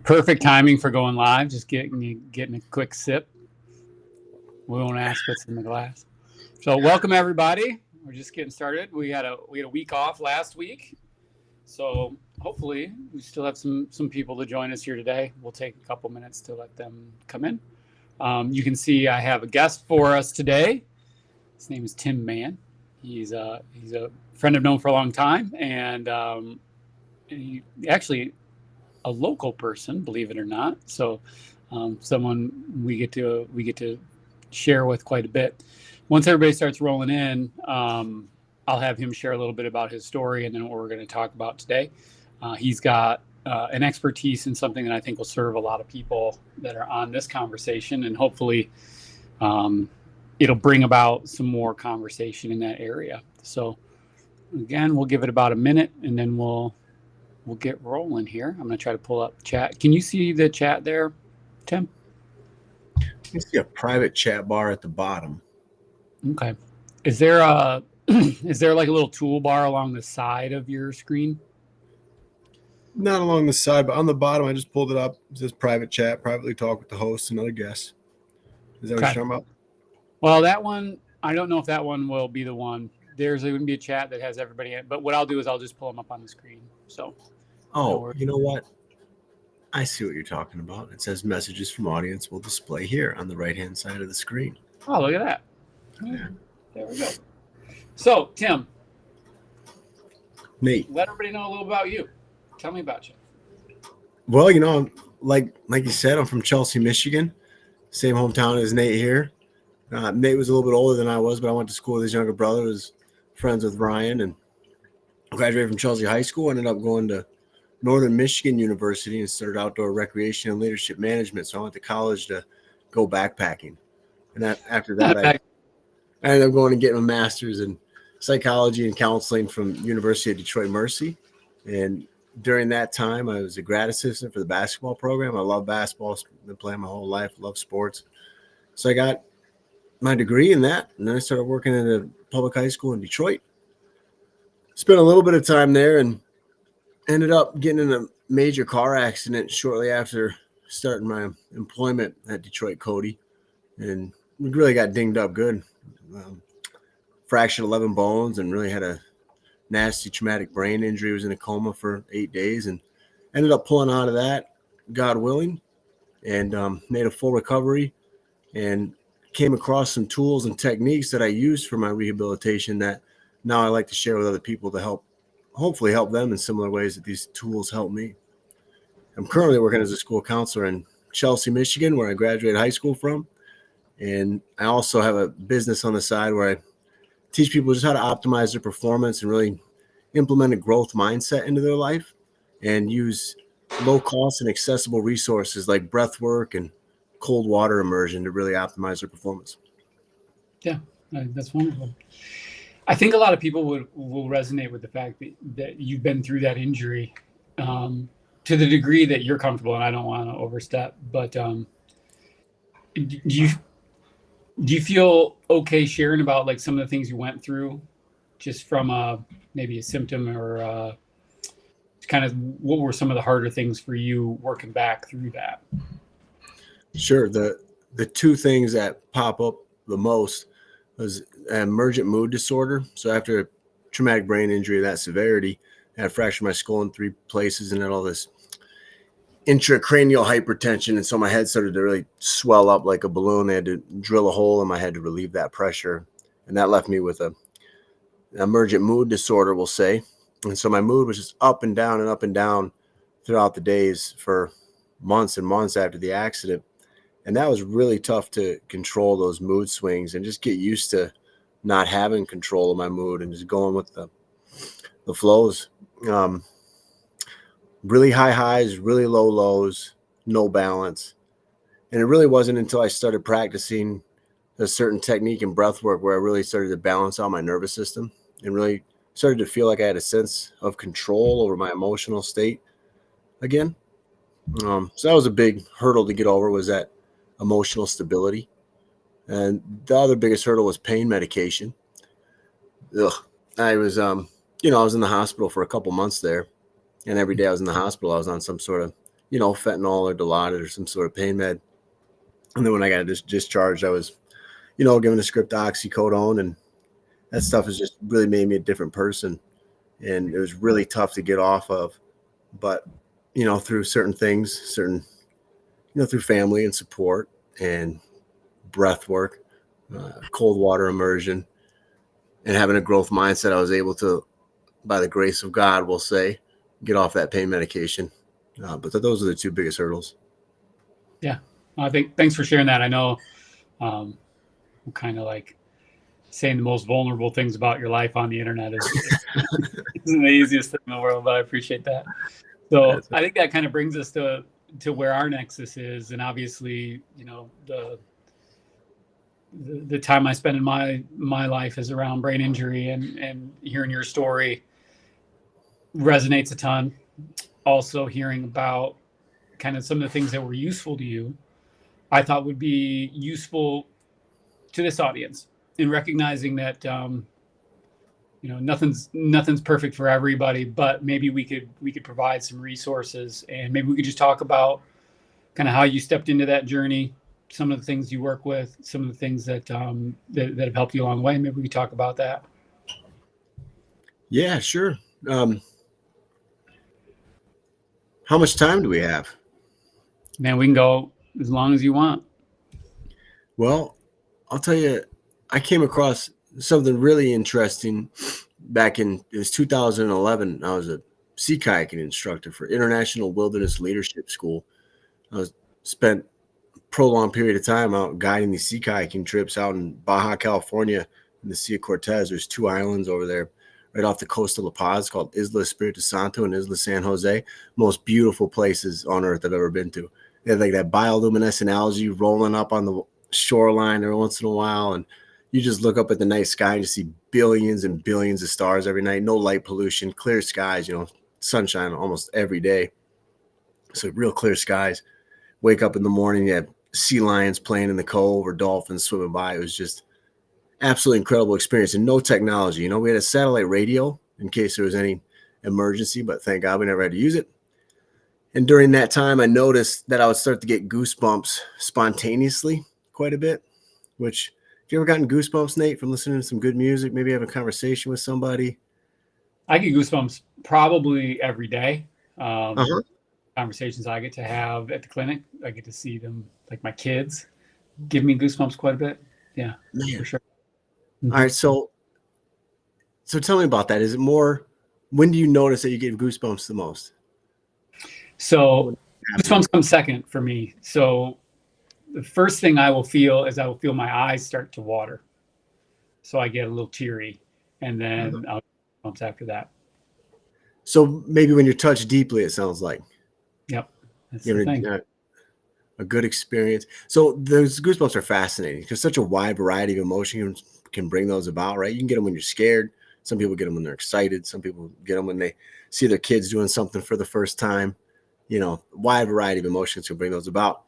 Perfect timing for going live. Just getting a quick sip. We won't ask what's in the glass. So welcome everybody. We're just getting started. We had a week off last week, so hopefully we still have some people to join us here today. We'll take a couple minutes to let them come in. You can see I have a guest for us today. His name is Tim Mann. He's a friend I've known for a long time, and he actually a local person, believe it or not. So someone we get to share with quite a bit. Once everybody starts rolling in, I'll have him share a little bit about his story and then what we're going to talk about today. He's got an expertise in something that I think will serve a lot of people that are on this conversation, and hopefully it'll bring about some more conversation in that area. So again, we'll give it about a minute and then we'll get rolling here. I'm going to try to pull up chat. Can you see the chat there, Tim? You see a private chat bar at the bottom. Okay. Is there like a little toolbar along the side of your screen? Not along the side, but on the bottom, I just pulled it up. It says private chat, privately talk with the host and other guests. Is that what you're talking about? Well, that one, I don't know if that one will be the one. There's going to be a chat that has everybody in it, but what I'll do is I'll just pull them up on the screen. So. Oh, you know what? I see what you're talking about. It says messages from audience will display here on the right-hand side of the screen. Oh, look at that. Yeah. There we go. So, Tim. Nate. Let everybody know a little about you. Tell me about you. Well, you know, like you said, I'm from Chelsea, Michigan. Same hometown as Nate here. Nate was a little bit older than I was, but I went to school with his younger brother. I was friends with Ryan and graduated from Chelsea High School. Ended up going to Northern Michigan University and started outdoor recreation and leadership management. So I went to college to go backpacking. And after that, I ended up going and getting a master's in psychology and counseling from University of Detroit Mercy. And during that time, I was a grad assistant for the basketball program. I love basketball. Been playing my whole life. Love sports. So I got my degree in that. And then I started working at a public high school in Detroit. Spent a little bit of time there and ended up getting in a major car accident shortly after starting my employment at Detroit Cody. And we really got dinged up good. Fractured 11 bones and really had a nasty traumatic brain injury. Was in a coma for 8 days and ended up pulling out of that, God willing, and made a full recovery and came across some tools and techniques that I used for my rehabilitation that now I like to share with other people to hopefully help them in similar ways that these tools help me. I'm currently working as a school counselor in Chelsea, Michigan, where I graduated high school from. And I also have a business on the side where I teach people just how to optimize their performance and really implement a growth mindset into their life and use low cost and accessible resources like breath work and cold water immersion to really optimize their performance. Yeah, that's wonderful. I think a lot of people will resonate with the fact that you've been through that injury to the degree that you're comfortable, and I don't want to overstep, but do you feel okay sharing about like some of the things you went through just from maybe a symptom or kind of what were some of the harder things for you working back through that? Sure. The two things that pop up the most was emergent mood disorder. So after a traumatic brain injury of that severity, I had fractured my skull in 3 places and had all this intracranial hypertension. And so my head started to really swell up like a balloon. They had to drill a hole in my head to relieve that pressure. And that left me with an emergent mood disorder, we'll say. And so my mood was just up and down throughout the days for months and months after the accident. And that was really tough to control those mood swings and just get used to not having control of my mood and just going with the flows. Really high highs, really low lows, no balance. And it really wasn't until I started practicing a certain technique in breath work where I really started to balance out my nervous system and really started to feel like I had a sense of control over my emotional state again. So that was a big hurdle to get over, was that emotional stability. And the other biggest hurdle was pain medication. I was, I was in the hospital for a couple months there. And every day I was in the hospital, I was on some sort of fentanyl or Dilaudid or some sort of pain med. And then when I got discharged, I was, given a script of oxycodone, and that stuff has just really made me a different person. And it was really tough to get off of. But, through certain things, through family and support and breath work, cold water immersion, and having a growth mindset, I was able to, by the grace of God, we'll say, get off that pain medication. But those are the two biggest hurdles. Yeah. I think thanks for sharing that. I know I'm kind of like saying the most vulnerable things about your life on the internet isn't the easiest thing in the world, but I appreciate that. So I think that kind of brings us to where our nexus is. And obviously, the time I spend in my life is around brain injury, and hearing your story resonates a ton. Also hearing about kind of some of the things that were useful to you, I thought would be useful to this audience in recognizing that, nothing's perfect for everybody, but maybe we could provide some resources, and maybe we could just talk about kind of how you stepped into that journey, some of the things you work with, some of the things that that have helped you along the way. Maybe we could talk about that. Yeah, sure. How much time do we have? Man, we can go as long as you want. Well, I'll tell you, I came across something really interesting back it was 2011. I was a sea kayaking instructor for International Wilderness Leadership School. I spent a prolonged period of time out guiding these sea kayaking trips out in Baja California in the Sea of Cortez. There's 2 islands over there right off the coast of La Paz called Isla Espiritu Santo and Isla San Jose. Most beautiful places on earth I've ever been to. They have like that bioluminescent algae rolling up on the shoreline every once in a while, and you just look up at the night sky and you see billions and billions of stars every night. No light pollution, clear skies, sunshine almost every day. So real clear skies. Wake up in the morning, you have sea lions playing in the cove or dolphins swimming by. It was just absolutely incredible experience, and no technology. We had a satellite radio in case there was any emergency, but thank God we never had to use it. And during that time, I noticed that I would start to get goosebumps spontaneously quite a bit, which, have you ever gotten goosebumps, Nate, from listening to some good music, maybe having a conversation with somebody? I get goosebumps probably every day. Uh-huh. Conversations I get to have at the clinic, I get to see them, like my kids, give me goosebumps quite a bit. Yeah, Man. for sure. All right, so tell me about that. Is it more, when do you notice that you get goosebumps the most? So goosebumps come second for me. So the first thing I will feel is my eyes start to water. So I get a little teary, and then I'll get goosebumps after that. So maybe when you're touched deeply, it sounds like. Yep. That's the thing. A good experience. So those goosebumps are fascinating because such a wide variety of emotions can bring those about, right? You can get them when you're scared. Some people get them when they're excited. Some people get them when they see their kids doing something for the first time. Wide variety of emotions can bring those about.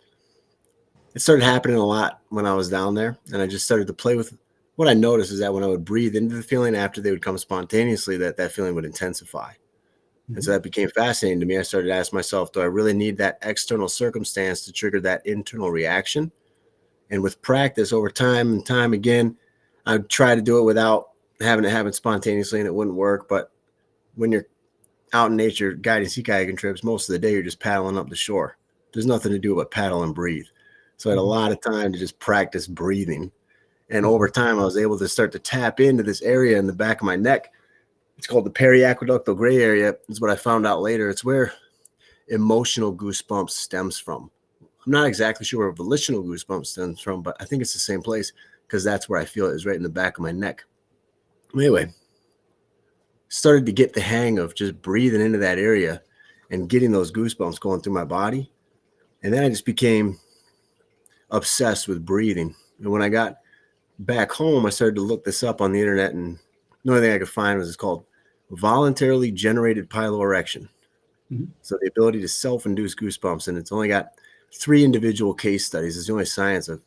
It started happening a lot when I was down there, and I just started to play with. What I noticed is that when I would breathe into the feeling after they would come spontaneously, that feeling would intensify. And so that became fascinating to me. I started to ask myself, do I really need that external circumstance to trigger that internal reaction? And with practice over time and time again, I'd try to do it without having it happen spontaneously, and it wouldn't work. But when you're out in nature guiding sea kayaking trips, most of the day you're just paddling up the shore. There's nothing to do but paddle and breathe. So I had a lot of time to just practice breathing. And over time, I was able to start to tap into this area in the back of my neck. It's called the periaqueductal gray area. It's what I found out later. It's where emotional goosebumps stems from. I'm not exactly sure where volitional goosebumps stems from, but I think it's the same place because that's where I feel it is, right in the back of my neck. Anyway, started to get the hang of just breathing into that area and getting those goosebumps going through my body. And then I just became obsessed with breathing. And when I got back home, I started to look this up on the internet, and the only thing I could find was it's called voluntarily generated piloerection. So the ability to self-induce goosebumps, and it's only got 3 individual case studies. It's the only science I've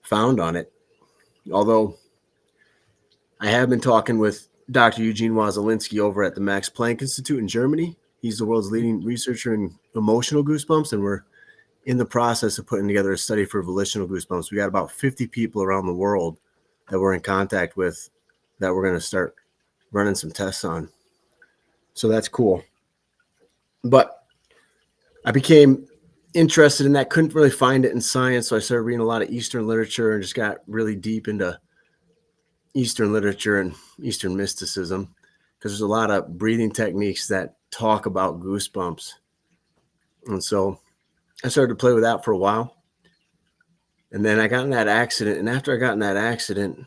found on it. Although I have been talking with Dr. Eugene Wazelinski over at the Max Planck Institute in Germany. He's the world's leading researcher in emotional goosebumps, and we're in the process of putting together a study for volitional goosebumps. We got about 50 people around the world that we're in contact with that we're going to start running some tests on. So that's cool. But I became interested in that, couldn't really find it in science. So I started reading a lot of Eastern literature and just got really deep into Eastern literature and Eastern mysticism, because there's a lot of breathing techniques that talk about goosebumps. And so I started to play with that for a while. And then I got in that accident. And after I got in that accident,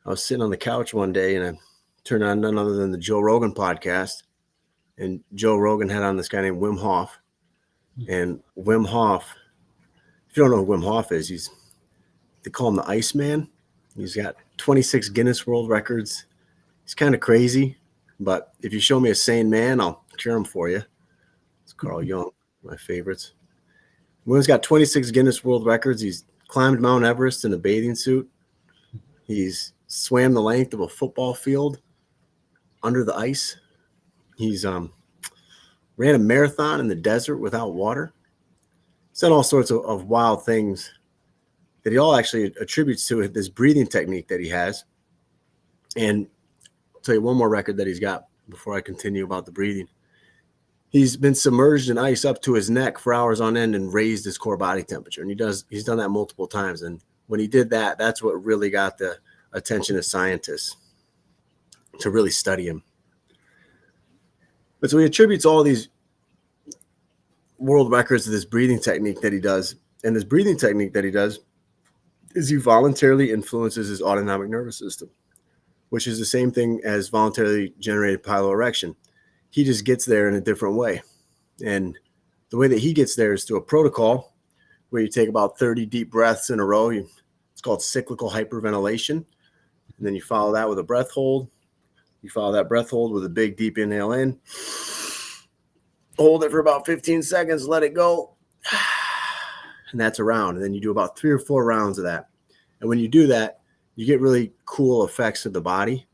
I was sitting on the couch one day and I turned on none other than the Joe Rogan podcast. And Joe Rogan had on this guy named Wim Hof. And Wim Hof, if you don't know who Wim Hof is, they call him the Iceman. He's got 26 Guinness World Records. He's kind of crazy, but if you show me a sane man, I'll cure him for you. It's Carl Jung, my favorites. Wim's got 26 Guinness World Records. He's climbed Mount Everest in a bathing suit. He's swam the length of a football field under the ice. He's ran a marathon in the desert without water. He's done all sorts of wild things that he all actually attributes to this breathing technique that he has. And I'll tell you one more record that he's got before I continue about the breathing. He's been submerged in ice up to his neck for hours on end and raised his core body temperature. And he's done that multiple times. And when he did that, that's what really got the attention of scientists to really study him. But so he attributes all these world records to this breathing technique that he does. And this breathing technique that he does is he voluntarily influences his autonomic nervous system, which is the same thing as voluntarily generated piloerection. He just gets there in a different way. And the way that he gets there is through a protocol where you take about 30 deep breaths in a row. It's called cyclical hyperventilation. And then you follow that with a breath hold. You follow that breath hold with a big deep inhale in. Hold it for about 15 seconds, let it go. And that's a round. And then you do about 3 or 4 rounds of that. And when you do that, you get really cool effects of the body.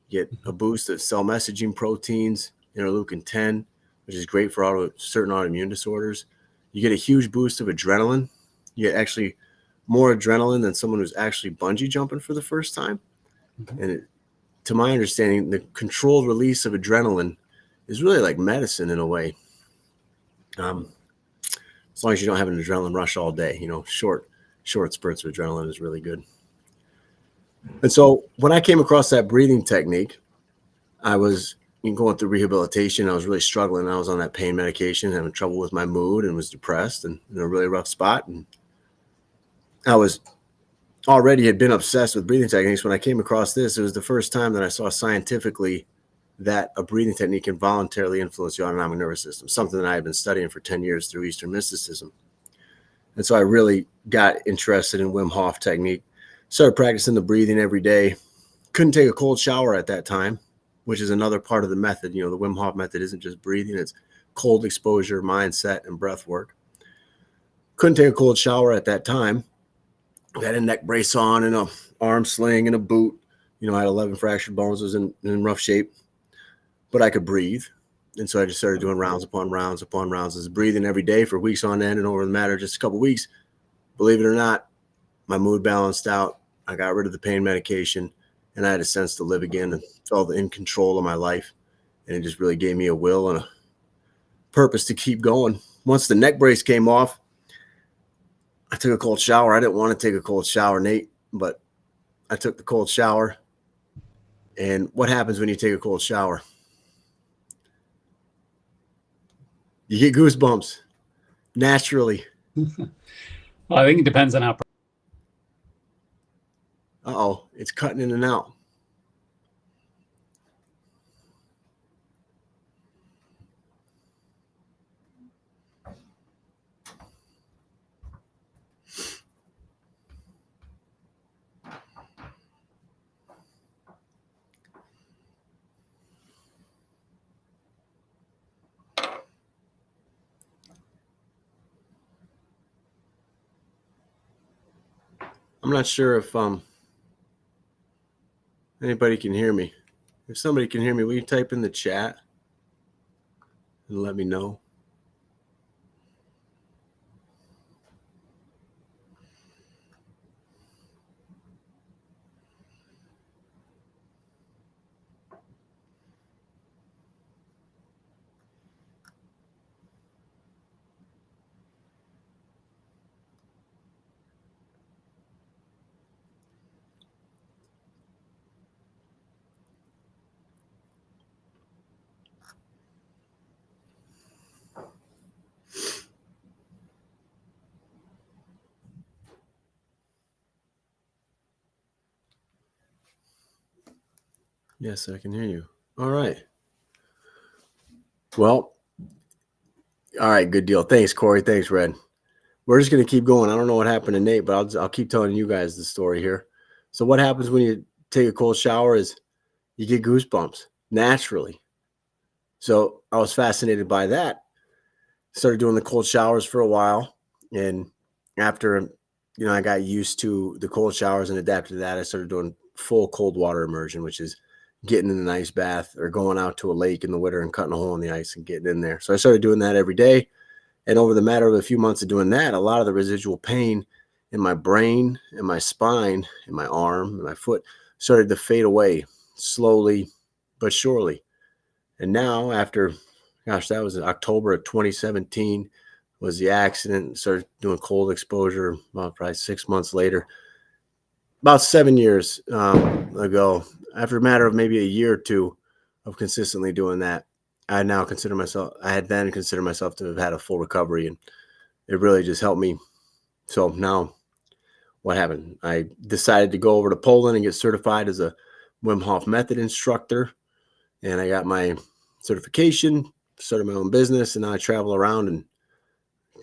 You get a boost of cell messaging proteins, interleukin 10, which is great for certain autoimmune disorders. You get a huge boost of adrenaline. You get actually more adrenaline than someone who's actually bungee jumping for the first time. Okay. And to my understanding, the controlled release of adrenaline is really like medicine in a way. As long as you don't have an adrenaline rush all day, short spurts of adrenaline is really good. And so when I came across that breathing technique, I was going through rehabilitation. I was really struggling. I was on that pain medication, having trouble with my mood, and was depressed and in a really rough spot. And I was already had been obsessed with breathing techniques. When I came across this, it was the first time that I saw scientifically that a breathing technique can voluntarily influence the autonomic nervous system, something that I had been studying for 10 years through Eastern mysticism. And so I really got interested in Wim Hof technique, started practicing the breathing every day. Couldn't take a cold shower at that time, which is another part of the method. The Wim Hof method isn't just breathing, it's cold exposure, mindset, and breath work. Couldn't take a cold shower at that time. I had a neck brace on and an arm sling and a boot. I had 11 fractured bones, was in rough shape, but I could breathe. And so I just started doing rounds upon rounds upon rounds. I was breathing every day for weeks on end, and over the matter of just a couple of weeks, believe it or not, my mood balanced out. I got rid of the pain medication, and I had a sense to live again and felt in control of my life. And it just really gave me a will and a purpose to keep going. Once the neck brace came off, I took a cold shower. I didn't want to take a cold shower, Nate, but I took the cold shower. And what happens when you take a cold shower? You get goosebumps naturally. Well, I think it depends on how. Uh-oh, it's cutting in and out. I'm not sure if anybody can hear me. If somebody can hear me, will you type in the chat? and let me know. Yes, I can hear you. All right. Well, all right, good deal. Thanks, Corey. Thanks, Red. We're just going to keep going. I don't know what happened to Nate, but I'll keep telling you guys the story here. So what happens when you take a cold shower is you get goosebumps naturally. So I was fascinated by that. Started doing the cold showers for a while. And after, I got used to the cold showers and adapted to that, I started doing full cold water immersion, which is getting in an ice bath or going out to a lake in the winter and cutting a hole in the ice and getting in there. So I started doing that every day. And over the matter of a few months of doing that, a lot of the residual pain in my brain and my spine and my arm and my foot started to fade away slowly but surely. And now after, that was in October of 2017 was the accident. Started doing cold exposure about probably 6 months later. About 7 years ago, after a matter of maybe a year or two of consistently doing that, I had then considered myself to have had a full recovery, and it really just helped me. So now what happened? I decided to go over to Poland and get certified as a Wim Hof method instructor. And I got my certification, started my own business, and now I travel around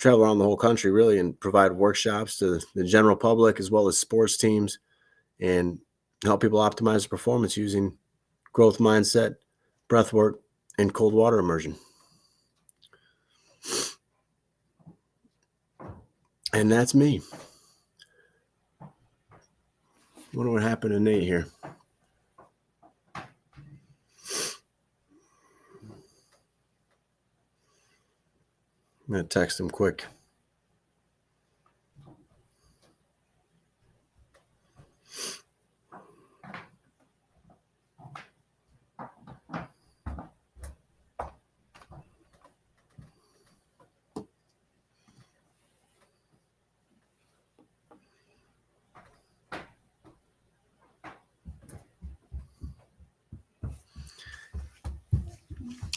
the whole country really and provide workshops to the general public as well as sports teams and help people optimize their performance using growth mindset, breath work, and cold water immersion. And that's me. Wonder what happened to Nate here. I'm going to text him quick.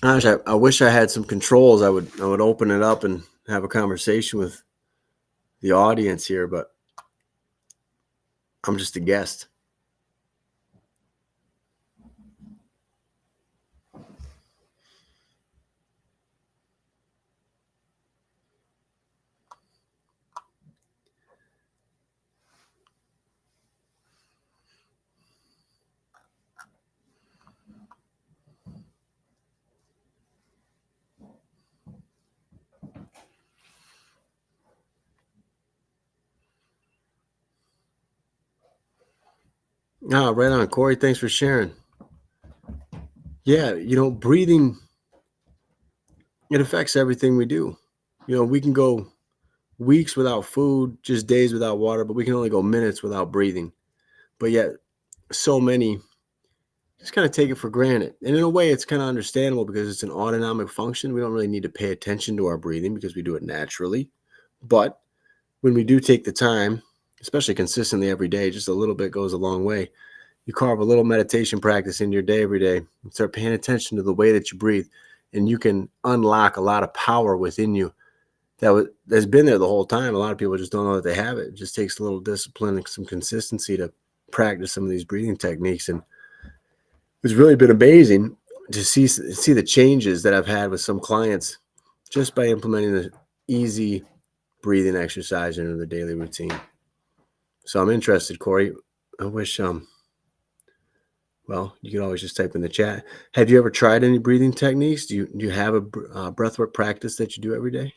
Gosh, I wish I had some controls. I would open it up and have a conversation with the audience here, but I'm just a guest. Right on, Corey. Thanks for sharing. Yeah, breathing, it affects everything we do. We can go weeks without food, just days without water, but we can only go minutes without breathing. But yet, so many just kind of take it for granted. And in a way, it's kind of understandable because it's an autonomic function. We don't really need to pay attention to our breathing because we do it naturally. But when we do take the time, especially consistently every day, just a little bit goes a long way. You carve a little meditation practice in your day every day and start paying attention to the way that you breathe, and you can unlock a lot of power within you that's been there the whole time. A lot of people just don't know that they have it. It just takes a little discipline and some consistency to practice some of these breathing techniques. And it's really been amazing to see the changes that I've had with some clients just by implementing the easy breathing exercise into the daily routine. So I'm interested, Corey. I wish, well, you can always just type in the chat. Have you ever tried any breathing techniques? Do you have a breathwork practice that you do every day?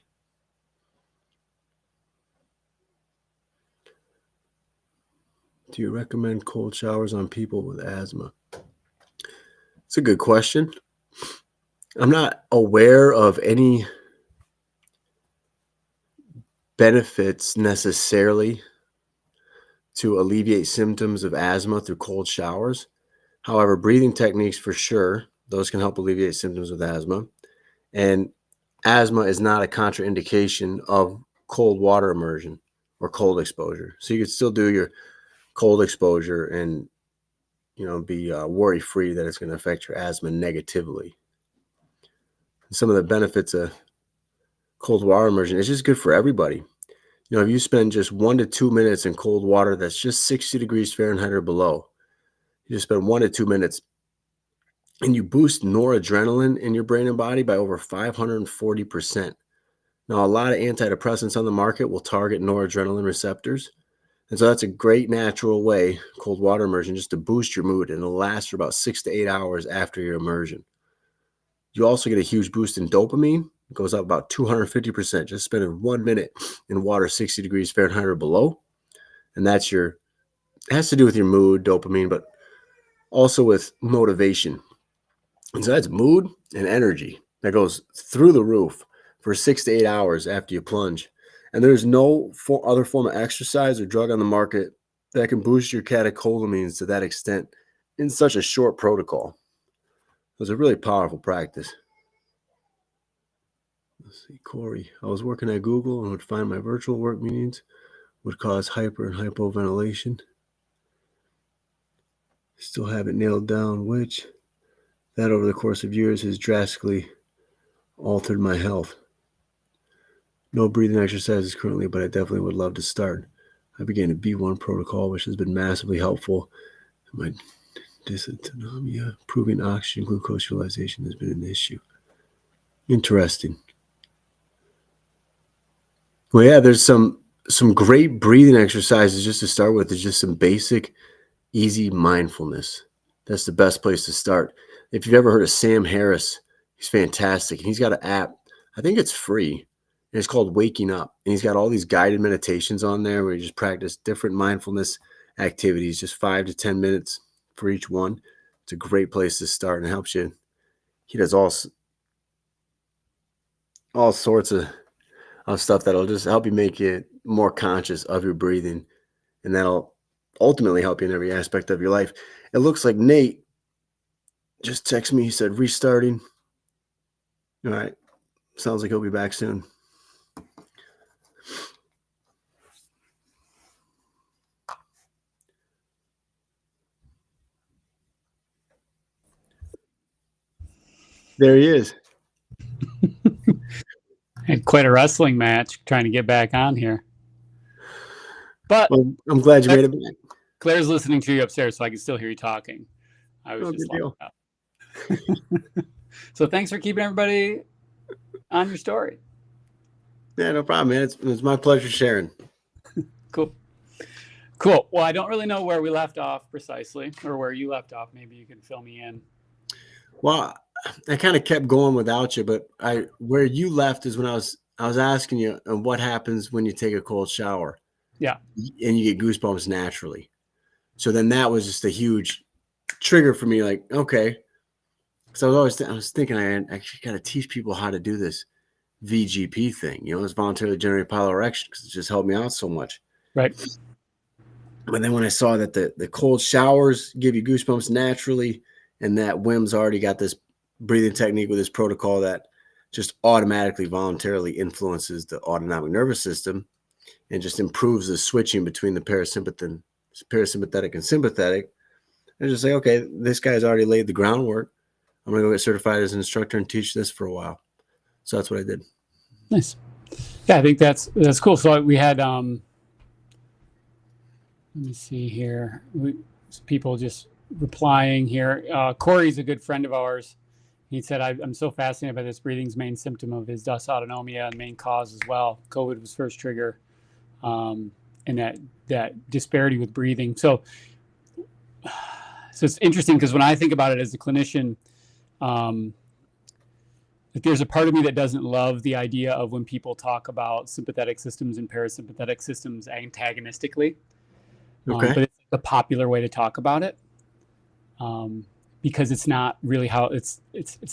Do you recommend cold showers on people with asthma? It's a good question. I'm not aware of any benefits necessarily to alleviate symptoms of asthma through cold showers. However, breathing techniques for sure, those can help alleviate symptoms with asthma. And asthma is not a contraindication of cold water immersion or cold exposure. So you could still do your cold exposure and be worry free that it's going to affect your asthma negatively. Some of the benefits of cold water immersion is just good for everybody. If you spend just 1 to 2 minutes in cold water that's just 60 degrees Fahrenheit or below, you just spend 1 to 2 minutes and you boost noradrenaline in your brain and body by over 540%. Now, a lot of antidepressants on the market will target noradrenaline receptors. And so that's a great natural way, cold water immersion, just to boost your mood. And it'll last for about 6 to 8 hours after your immersion. You also get a huge boost in dopamine. It goes up about 250%, just spending 1 minute in water 60 degrees Fahrenheit or below. And it has to do with your mood, dopamine, but also with motivation. And so that's mood and energy that goes through the roof for 6 to 8 hours after you plunge. And there's no other form of exercise or drug on the market that can boost your catecholamines to that extent in such a short protocol. It was a really powerful practice. Let's see, Corey. I was working at Google and would find my virtual work meetings would cause hyper and hypoventilation. Still haven't nailed down which. That over the course of years has drastically altered my health. No breathing exercises currently, but I definitely would love to start. I began a B1 protocol, which has been massively helpful. My dysautonomia, improving oxygen glucose utilization has been an issue. Interesting. Well, yeah, there's some great breathing exercises just to start with. There's just some basic, easy mindfulness. That's the best place to start. If you've ever heard of Sam Harris, he's fantastic. He's got an app. I think it's free. And it's called Waking Up. And he's got all these guided meditations on there where you just practice different mindfulness activities, just 5 to 10 minutes for each one. It's a great place to start and helps you. He does all sorts of stuff that'll just help you make you more conscious of your breathing. And that'll ultimately help you in every aspect of your life. It looks like Nate just texted me. He said, restarting. All right. Sounds like he'll be back soon. There he is. Had quite a wrestling match trying to get back on here. But well, I'm glad you made it back. Claire's listening to you upstairs, so I can still hear you talking. I was just deal. So thanks for keeping everybody on your story. Yeah, no problem, man. It's my pleasure sharing. Cool. Well, I don't really know where we left off precisely, or where you left off. Maybe you can fill me in. Well, I kind of kept going without you, but where you left is when I was asking you what happens when you take a cold shower. Yeah. And you get goosebumps naturally. So then that was just a huge trigger for me. Like, okay. So I was thinking I actually got to teach people how to do this VGP thing. It's voluntarily generated piloerection because it just helped me out so much. Right. But then when I saw that the cold showers give you goosebumps naturally, and that Wim's already got this breathing technique with his protocol that just automatically voluntarily influences the autonomic nervous system and just improves the switching between the parasympathetic and sympathetic. I just say, okay, this guy's already laid the groundwork. I'm going to go get certified as an instructor and teach this for a while. So that's what I did. Nice. Yeah, I think that's cool. So we had, let me see here. People just replying here. Corey's a good friend of ours. He said, I'm so fascinated by this. Breathing's main symptom of his dysautonomia and main cause as well. COVID was first trigger, and that disparity with breathing. So it's interesting because when I think about it as a clinician, there's a part of me that doesn't love the idea of when people talk about sympathetic systems and parasympathetic systems antagonistically. Okay. But it's a popular way to talk about it. because it's not really how it's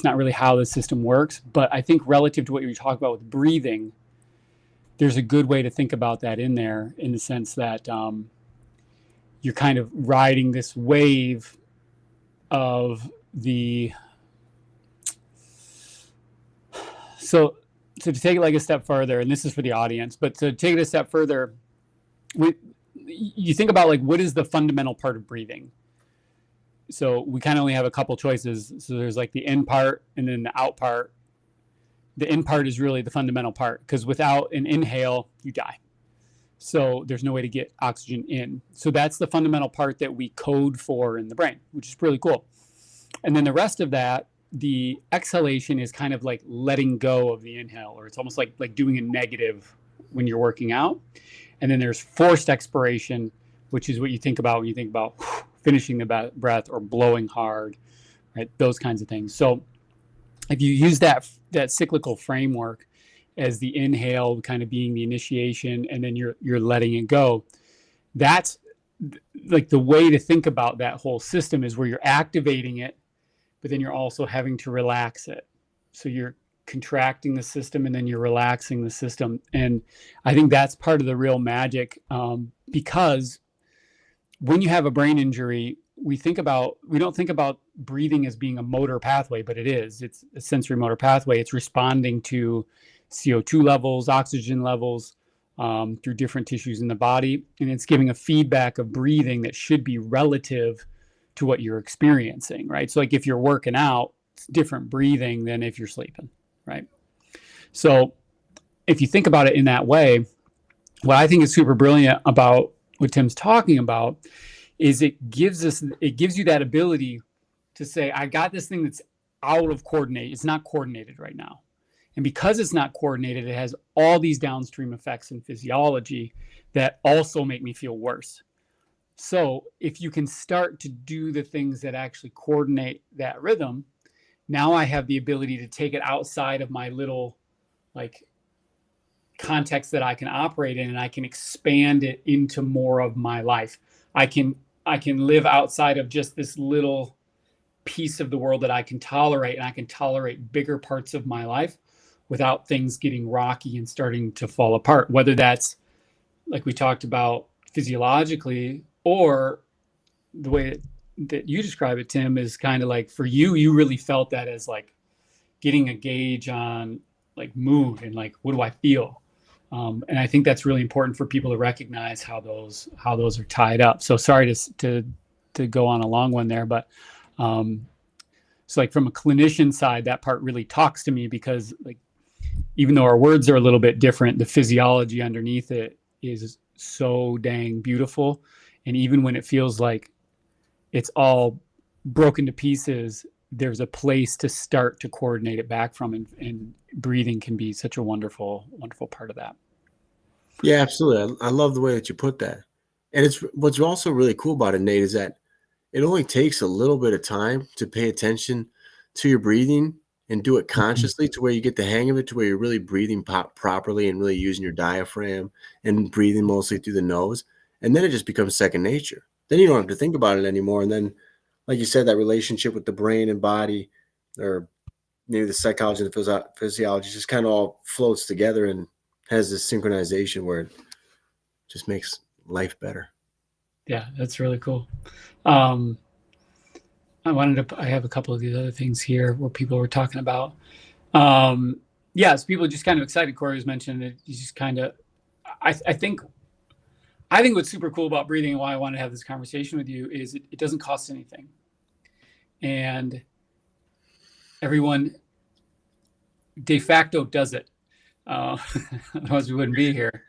not really how the system works. But I think relative to what you talk about with breathing, there's a good way to think about that in there, in the sense that you're kind of riding this wave of the so to take it like a step further, and this is for the audience, but to take it a step further, you think about like, what is the fundamental part of breathing? So we kind of only have a couple choices. So there's like the in part and then the out part. The in part is really the fundamental part, because without an inhale, you die. So there's no way to get oxygen in. So that's the fundamental part that we code for in the brain, which is really cool. And then the rest of that, the exhalation is kind of like letting go of the inhale, or it's almost like doing a negative when you're working out. And then there's forced expiration, which is what you think about when you think about finishing the breath or blowing hard, right? Those kinds of things. So if you use that cyclical framework as the inhale kind of being the initiation, and then you're letting it go, that's like the way to think about that whole system, is where you're activating it, but then you're also having to relax it. So you're contracting the system and then you're relaxing the system. And I think that's part of the real magic, because when you have a brain injury, we don't think about breathing as being a motor pathway, but it is. It's a sensory motor pathway. It's responding to CO2 levels, oxygen levels, through different tissues in the body. And it's giving a feedback of breathing that should be relative to what you're experiencing, right? So like if you're working out, it's different breathing than if you're sleeping, right? So if you think about it in that way, what I think is super brilliant about what Tim's talking about is it gives you that ability to say, I got this thing that's out of coordinate. It's not coordinated right now. And because it's not coordinated, it has all these downstream effects in physiology that also make me feel worse. So if you can start to do the things that actually coordinate that rhythm, now I have the ability to take it outside of my little like context that I can operate in, and I can expand it into more of my life. I can live outside of just this little piece of the world that I can tolerate, and I can tolerate bigger parts of my life without things getting rocky and starting to fall apart, whether that's like we talked about physiologically, or the way that you describe it, Tim, is kind of like, for you really felt that as like getting a gauge on like mood and like, what do I feel? And I think that's really important for people to recognize how those are tied up. So sorry to go on a long one there, but so like from a clinician side, that part really talks to me, because like, even though our words are a little bit different, the physiology underneath it is so dang beautiful. And even when it feels like it's all broken to pieces, there's a place to start to coordinate it back from, and breathing can be such a wonderful, wonderful part of that. Yeah, absolutely. I love the way that you put that. And it's what's also really cool about it, Nate, is that it only takes a little bit of time to pay attention to your breathing and do it consciously, to where you get the hang of it, to where you're really breathing properly and really using your diaphragm and breathing mostly through the nose. And then it just becomes second nature. Then you don't have to think about it anymore. And then, like you said, that relationship with the brain and body, or maybe the psychology and the physiology, just kind of all floats together and has this synchronization where it just makes life better. Yeah, that's really cool. I have a couple of these other things here where people were talking about. So people are just kind of excited. Corey was mentioning that you just kind of, I think what's super cool about breathing, and why I want to have this conversation with you, is it doesn't cost anything. And everyone de facto does it. Otherwise we wouldn't be here.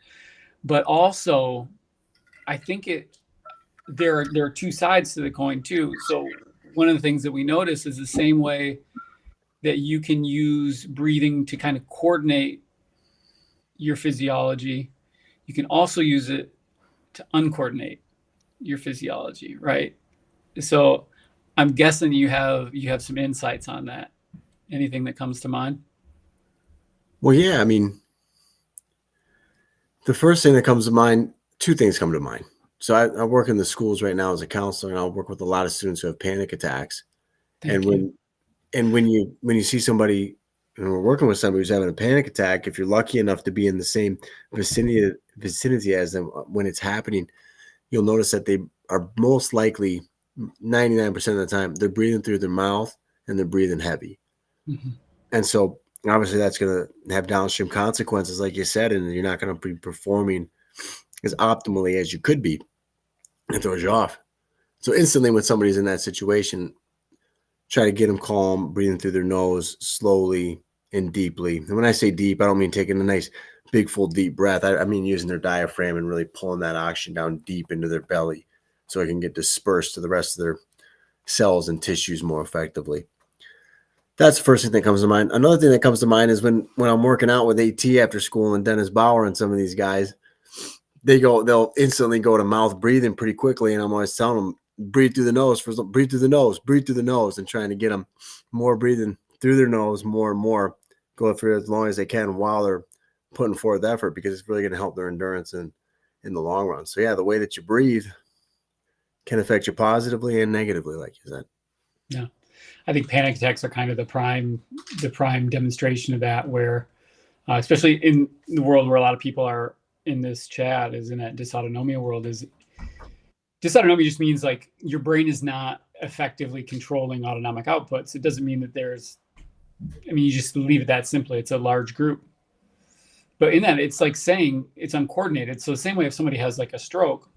But also, I think there are two sides to the coin too. So one of the things that we notice is the same way that you can use breathing to kind of coordinate your physiology, you can also use it to uncoordinate your physiology, right? So I'm guessing you have some insights on that. Anything that comes to mind? Well, yeah, I mean, the first thing that comes to mind, two things come to mind. So I work in the schools right now as a counselor, and I'll work with a lot of students who have panic attacks. Thank you. When you see somebody, and we're working with somebody who's having a panic attack, if you're lucky enough to be in the same vicinity as them when it's happening, you'll notice that they are most likely 99% of the time they're breathing through their mouth and they're breathing heavy. Mm-hmm. And so obviously that's going to have downstream consequences, like you said, and you're not going to be performing as optimally as you could be. It throws you off. So instantly when somebody's in that situation, try to get them calm, breathing through their nose slowly and deeply. And when I say deep, I don't mean taking a nice big full deep breath. I mean using their diaphragm and really pulling that oxygen down deep into their belly so it can get dispersed to the rest of their cells and tissues more effectively. That's the first thing that comes to mind. Another thing that comes to mind is when I'm working out with AT after school and Dennis Bauer and some of these guys, they'll instantly go to mouth breathing pretty quickly. And I'm always telling them, breathe through the nose, breathe through the nose, and trying to get them more breathing through their nose more and more, go through as long as they can while they're putting forth effort, because it's really going to help their endurance in the long run. So yeah, the way that you breathe can affect you positively and negatively, like you said. Yeah. I think panic attacks are kind of the prime demonstration of that, where especially in the world where a lot of people are in this chat, is in that dysautonomia world. Is dysautonomia just means like your brain is not effectively controlling autonomic outputs. It doesn't mean that you just leave it that simply. It's a large group. But in that, it's like saying it's uncoordinated. So the same way if somebody has like a stroke,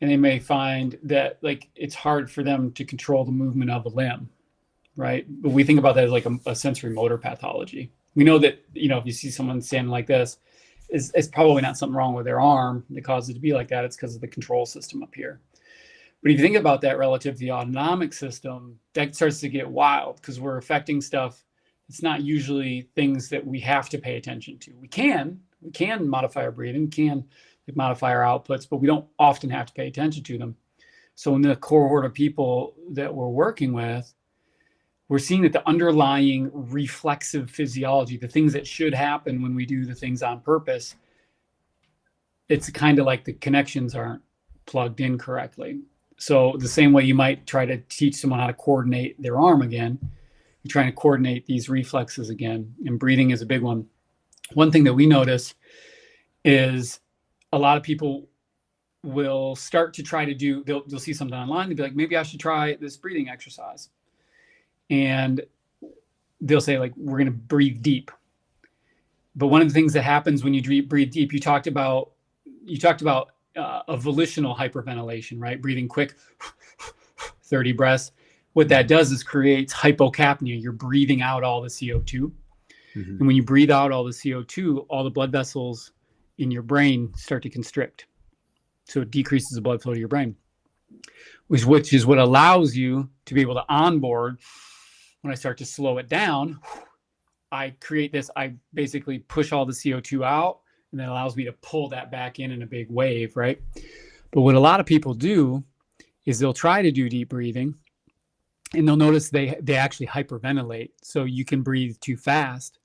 and they may find that like it's hard for them to control the movement of a limb, right? But we think about that as like a sensory motor pathology. We know that, if you see someone standing like this, it's probably not something wrong with their arm that causes it to be like that. It's because of the control system up here. But if you think about that relative to the autonomic system, that starts to get wild, because we're affecting stuff. It's not usually things that we have to pay attention to. We can modify our breathing, can modify our outputs, but we don't often have to pay attention to them. So in the cohort of people that we're working with, we're seeing that the underlying reflexive physiology, the things that should happen when we do the things on purpose, it's kind of like the connections aren't plugged in correctly. So the same way you might try to teach someone how to coordinate their arm again, you're trying to coordinate these reflexes again, and breathing is a big one. One thing that we notice is a lot of people will start to try to do, they'll see something online, they'll be like, maybe I should try this breathing exercise. And they'll say, like, we're going to breathe deep. But one of the things that happens when you breathe deep, you talked about a volitional hyperventilation, right? Breathing quick, 30 breaths. What that does is creates hypocapnia. You're breathing out all the CO2. Mm-hmm. And when you breathe out all the CO2, all the blood vessels in your brain start to constrict. So it decreases the blood flow to your brain, which is what allows you to be able to onboard. When I start to slow it down, I basically push all the CO2 out, and that allows me to pull that back in a big wave, right? But what a lot of people do is they'll try to do deep breathing, and they'll notice they actually hyperventilate. So you can breathe too fast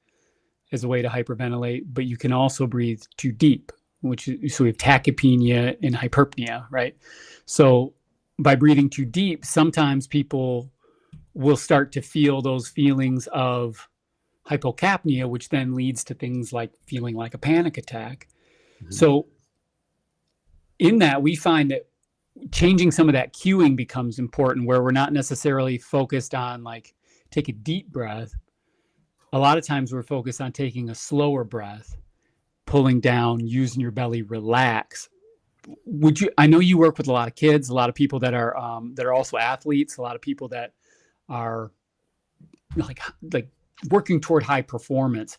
as a way to hyperventilate, but you can also breathe too deep, so we have tachypnea and hyperpnea, right? So by breathing too deep, sometimes people will start to feel those feelings of hypocapnia, which then leads to things like feeling like a panic attack. Mm-hmm. So in that, we find that changing some of that cueing becomes important, where we're not necessarily focused on like take a deep breath. A lot of times we're focused on taking a slower breath, pulling down, using your belly, relax. I know you work with a lot of kids, a lot of people that are also athletes, a lot of people that are like working toward high performance.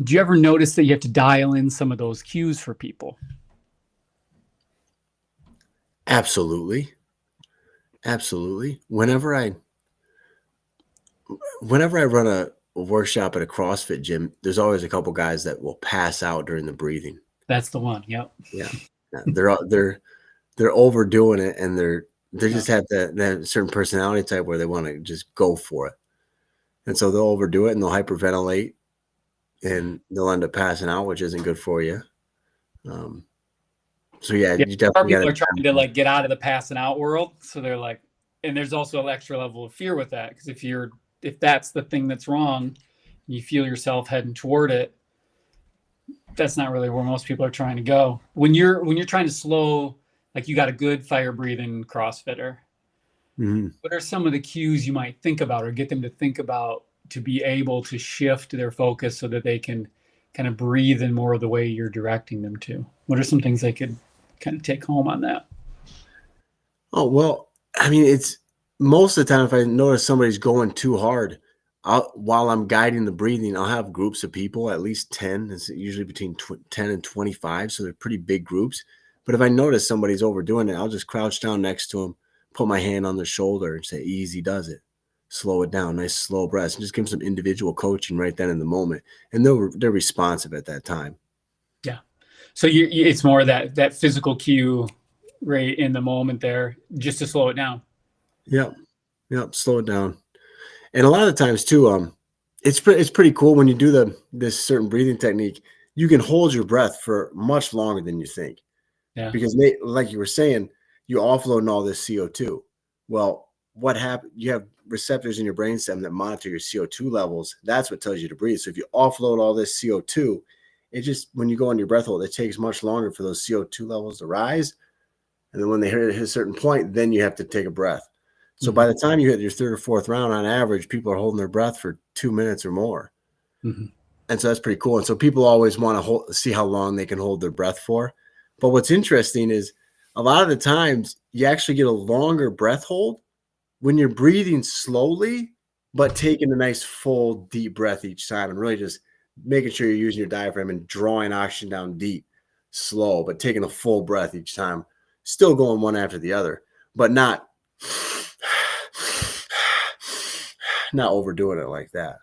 Do you ever notice that you have to dial in some of those cues for people? Absolutely. Whenever I run a workshop at a CrossFit gym, there's always a couple guys that will pass out during the breathing. That's the one. Yep. Yeah. They're overdoing it, and they just have that certain personality type where they want to just go for it. And so they'll overdo it and they'll hyperventilate, and they'll end up passing out, which isn't good for you. You definitely people are trying to like get out of the passing out world. So they're like, and there's also an extra level of fear with that, because if that's the thing that's wrong, you feel yourself heading toward it, that's not really where most people are trying to go. When you're trying to slow, like you got a good fire breathing CrossFitter, what are some of the cues you might think about or get them to think about to be able to shift their focus so that they can kind of breathe in more of the way you're directing them to? What are some things they could kind of take home on that? Oh, well, I mean, it's most of the time if I notice somebody's going too hard, while I'm guiding the breathing, I'll have groups of people, at least 10. It's usually between 10 and 25, so they're pretty big groups. But if I notice somebody's overdoing it, I'll just crouch down next to them, put my hand on their shoulder and say, easy does it. Slow it down, nice slow breaths, and just give them some individual coaching right then in the moment. And they're responsive at that time. Yeah. So it's more that physical cue right in the moment there, just to slow it down. Yep. Slow it down. And a lot of the times too, it's pretty cool when you do this certain breathing technique. You can hold your breath for much longer than you think. Yeah. Because like you were saying, you offloading all this CO2. Well, what happened? You have receptors in your brainstem that monitor your CO2 levels. That's what tells you to breathe. So if you offload all this CO2, it just, when you go on your breath hold, it takes much longer for those CO2 levels to rise. And then when they hit a certain point, then you have to take a breath. So by the time you hit your third or fourth round, on average, people are holding their breath for 2 minutes or more. And so that's pretty cool. And so people always want to see how long they can hold their breath for. But what's interesting is a lot of the times you actually get a longer breath hold when you're breathing slowly, but taking a nice full deep breath each time and really just making sure you're using your diaphragm and drawing oxygen down deep, slow, but taking a full breath each time, still going one after the other, but not overdoing it like that.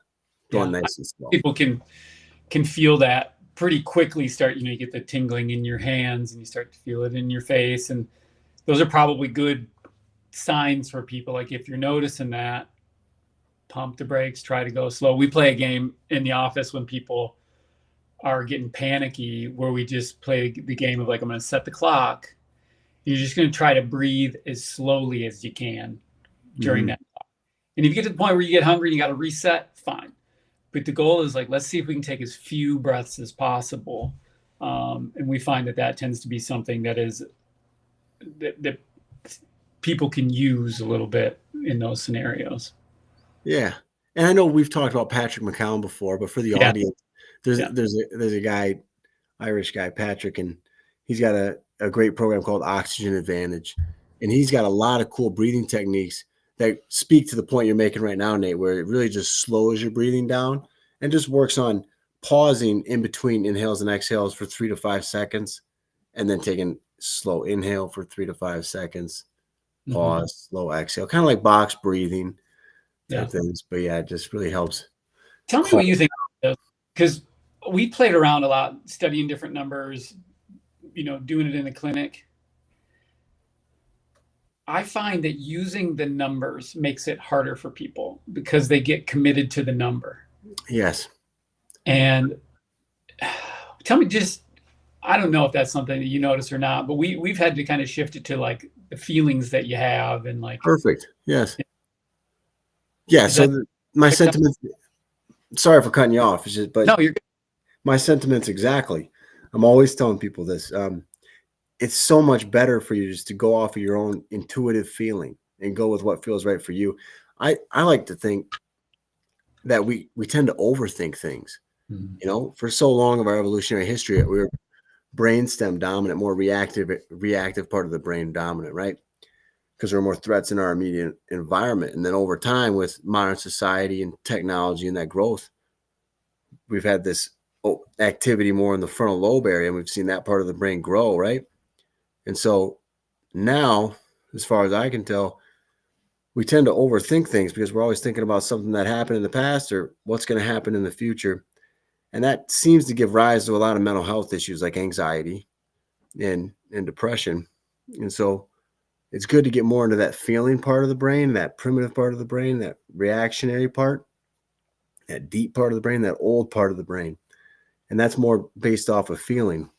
Going nice and slow. People can feel that pretty quickly. You get the tingling in your hands and you start to feel it in your face. And those are probably good signs for people. Like if you're noticing that, pump the brakes, try to go slow. We play a game in the office when people are getting panicky where we just play the game of like, I'm going to set the clock. You're just going to try to breathe as slowly as you can during that. And if you get to the point where you get hungry and you got to reset, fine. But the goal is like, let's see if we can take as few breaths as possible. And we find that tends to be something that people can use a little bit in those scenarios. Yeah. And I know we've talked about Patrick McCown before, but for the audience, there's a guy, Irish guy, Patrick, and he's got a great program called Oxygen Advantage. And he's got a lot of cool breathing techniques that speak to the point you're making right now, Nate, where it really just slows your breathing down and just works on pausing in between inhales and exhales for 3 to 5 seconds, and then taking slow inhale for 3 to 5 seconds, pause, slow exhale, kind of like box breathing type things. But yeah, it just really helps. Tell me what you think, because we played around a lot, studying different numbers, doing it in the clinic. I find that using the numbers makes it harder for people because they get committed to the number. Yes. And tell me, I don't know if that's something that you notice or not, but we've had to kind of shift it to like the feelings that you have and like. Perfect. Yes. Yeah. So my sentiments, sorry for cutting you off, but no, you're good. My sentiments exactly. I'm always telling people this. It's so much better for you just to go off of your own intuitive feeling and go with what feels right for you. I like to think that we tend to overthink things. For so long of our evolutionary history, we were brainstem dominant, more reactive part of the brain dominant, right? Because there are more threats in our immediate environment. And then over time, with modern society and technology and that growth, we've had this activity more in the frontal lobe area, and we've seen that part of the brain grow, right? And so now, as far as I can tell, we tend to overthink things because we're always thinking about something that happened in the past or what's going to happen in the future. And that seems to give rise to a lot of mental health issues like anxiety and depression. And so it's good to get more into that feeling part of the brain, that primitive part of the brain, that reactionary part, that deep part of the brain, that old part of the brain. And that's more based off of feeling.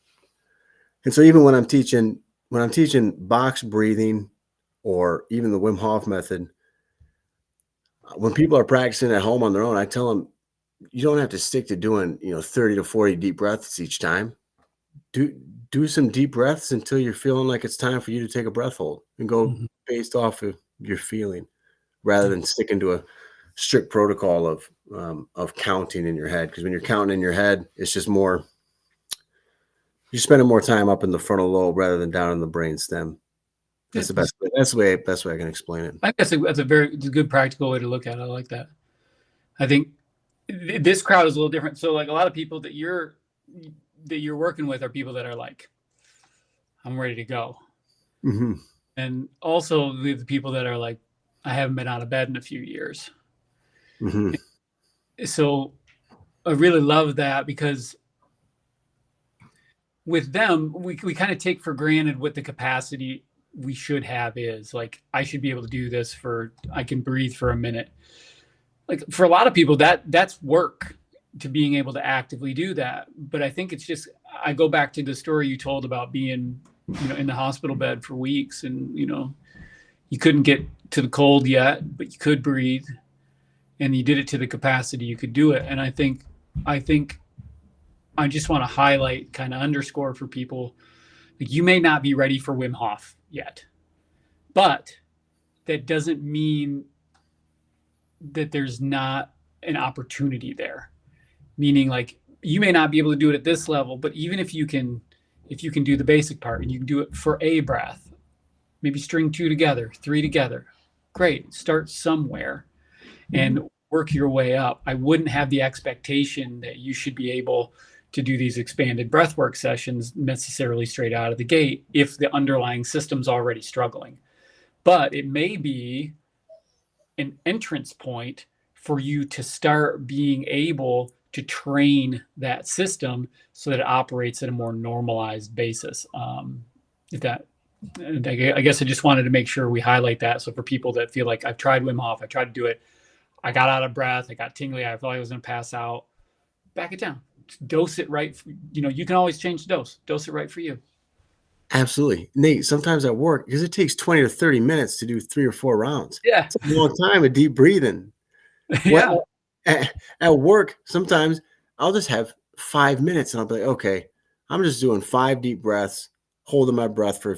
And so even when I'm teaching box breathing or even the Wim Hof method. When people are practicing at home on their own, I tell them, you don't have to stick to doing, 30 to 40 deep breaths each time. Do some deep breaths until you're feeling like it's time for you to take a breath hold, and go based off of your feeling, rather than sticking to a strict protocol of counting in your head. Because when you're counting in your head, it's just more, you're spending more time up in the frontal lobe rather than down in the brain stem. That's the best way. That's the way I can explain it. I guess that's a very good practical way to look at it. I like that. I think this crowd is a little different. So like a lot of people that you're working with are people that are like, I'm ready to go. Mm-hmm. And also the people that are like, I haven't been out of bed in a few years. Mm-hmm. So I really love that, because with them, we kind of take for granted what the capacity we should have is. Like, I should be able to do this I can breathe for a minute. Like, for a lot of people, that's work to being able to actively do that. But I think it's just, I go back to the story you told about being, in the hospital bed for weeks, and, you couldn't get to the cold yet, but you could breathe, and you did it to the capacity you could do it. And I think I just want to highlight, kind of underscore for people, like, you may not be ready for Wim Hof yet, but that doesn't mean that there's not an opportunity there. Meaning, like, you may not be able to do it at this level, but even if you can do the basic part, and you can do it for a breath, maybe string 2 together, 3 together, great. Start somewhere and work your way up. I wouldn't have the expectation that you should be able to do these expanded breathwork sessions necessarily straight out of the gate if the underlying system's already struggling. But it may be an entrance point for you to start being able to train that system so that it operates at a more normalized basis. I guess I just wanted to make sure we highlight that. So for people that feel like, I've tried Wim Hof, I tried to do it, I got out of breath, I got tingly, I thought I was going to pass out, back it down. Dose it right. You can always change the dose it right for you. Absolutely. Nate, sometimes at work, because it takes 20 to 30 minutes to do 3 or 4 rounds. Yeah. It's a long time of deep breathing. Yeah. Well, at work, sometimes I'll just have 5 minutes and I'll be like, okay, I'm just doing 5 deep breaths, holding my breath for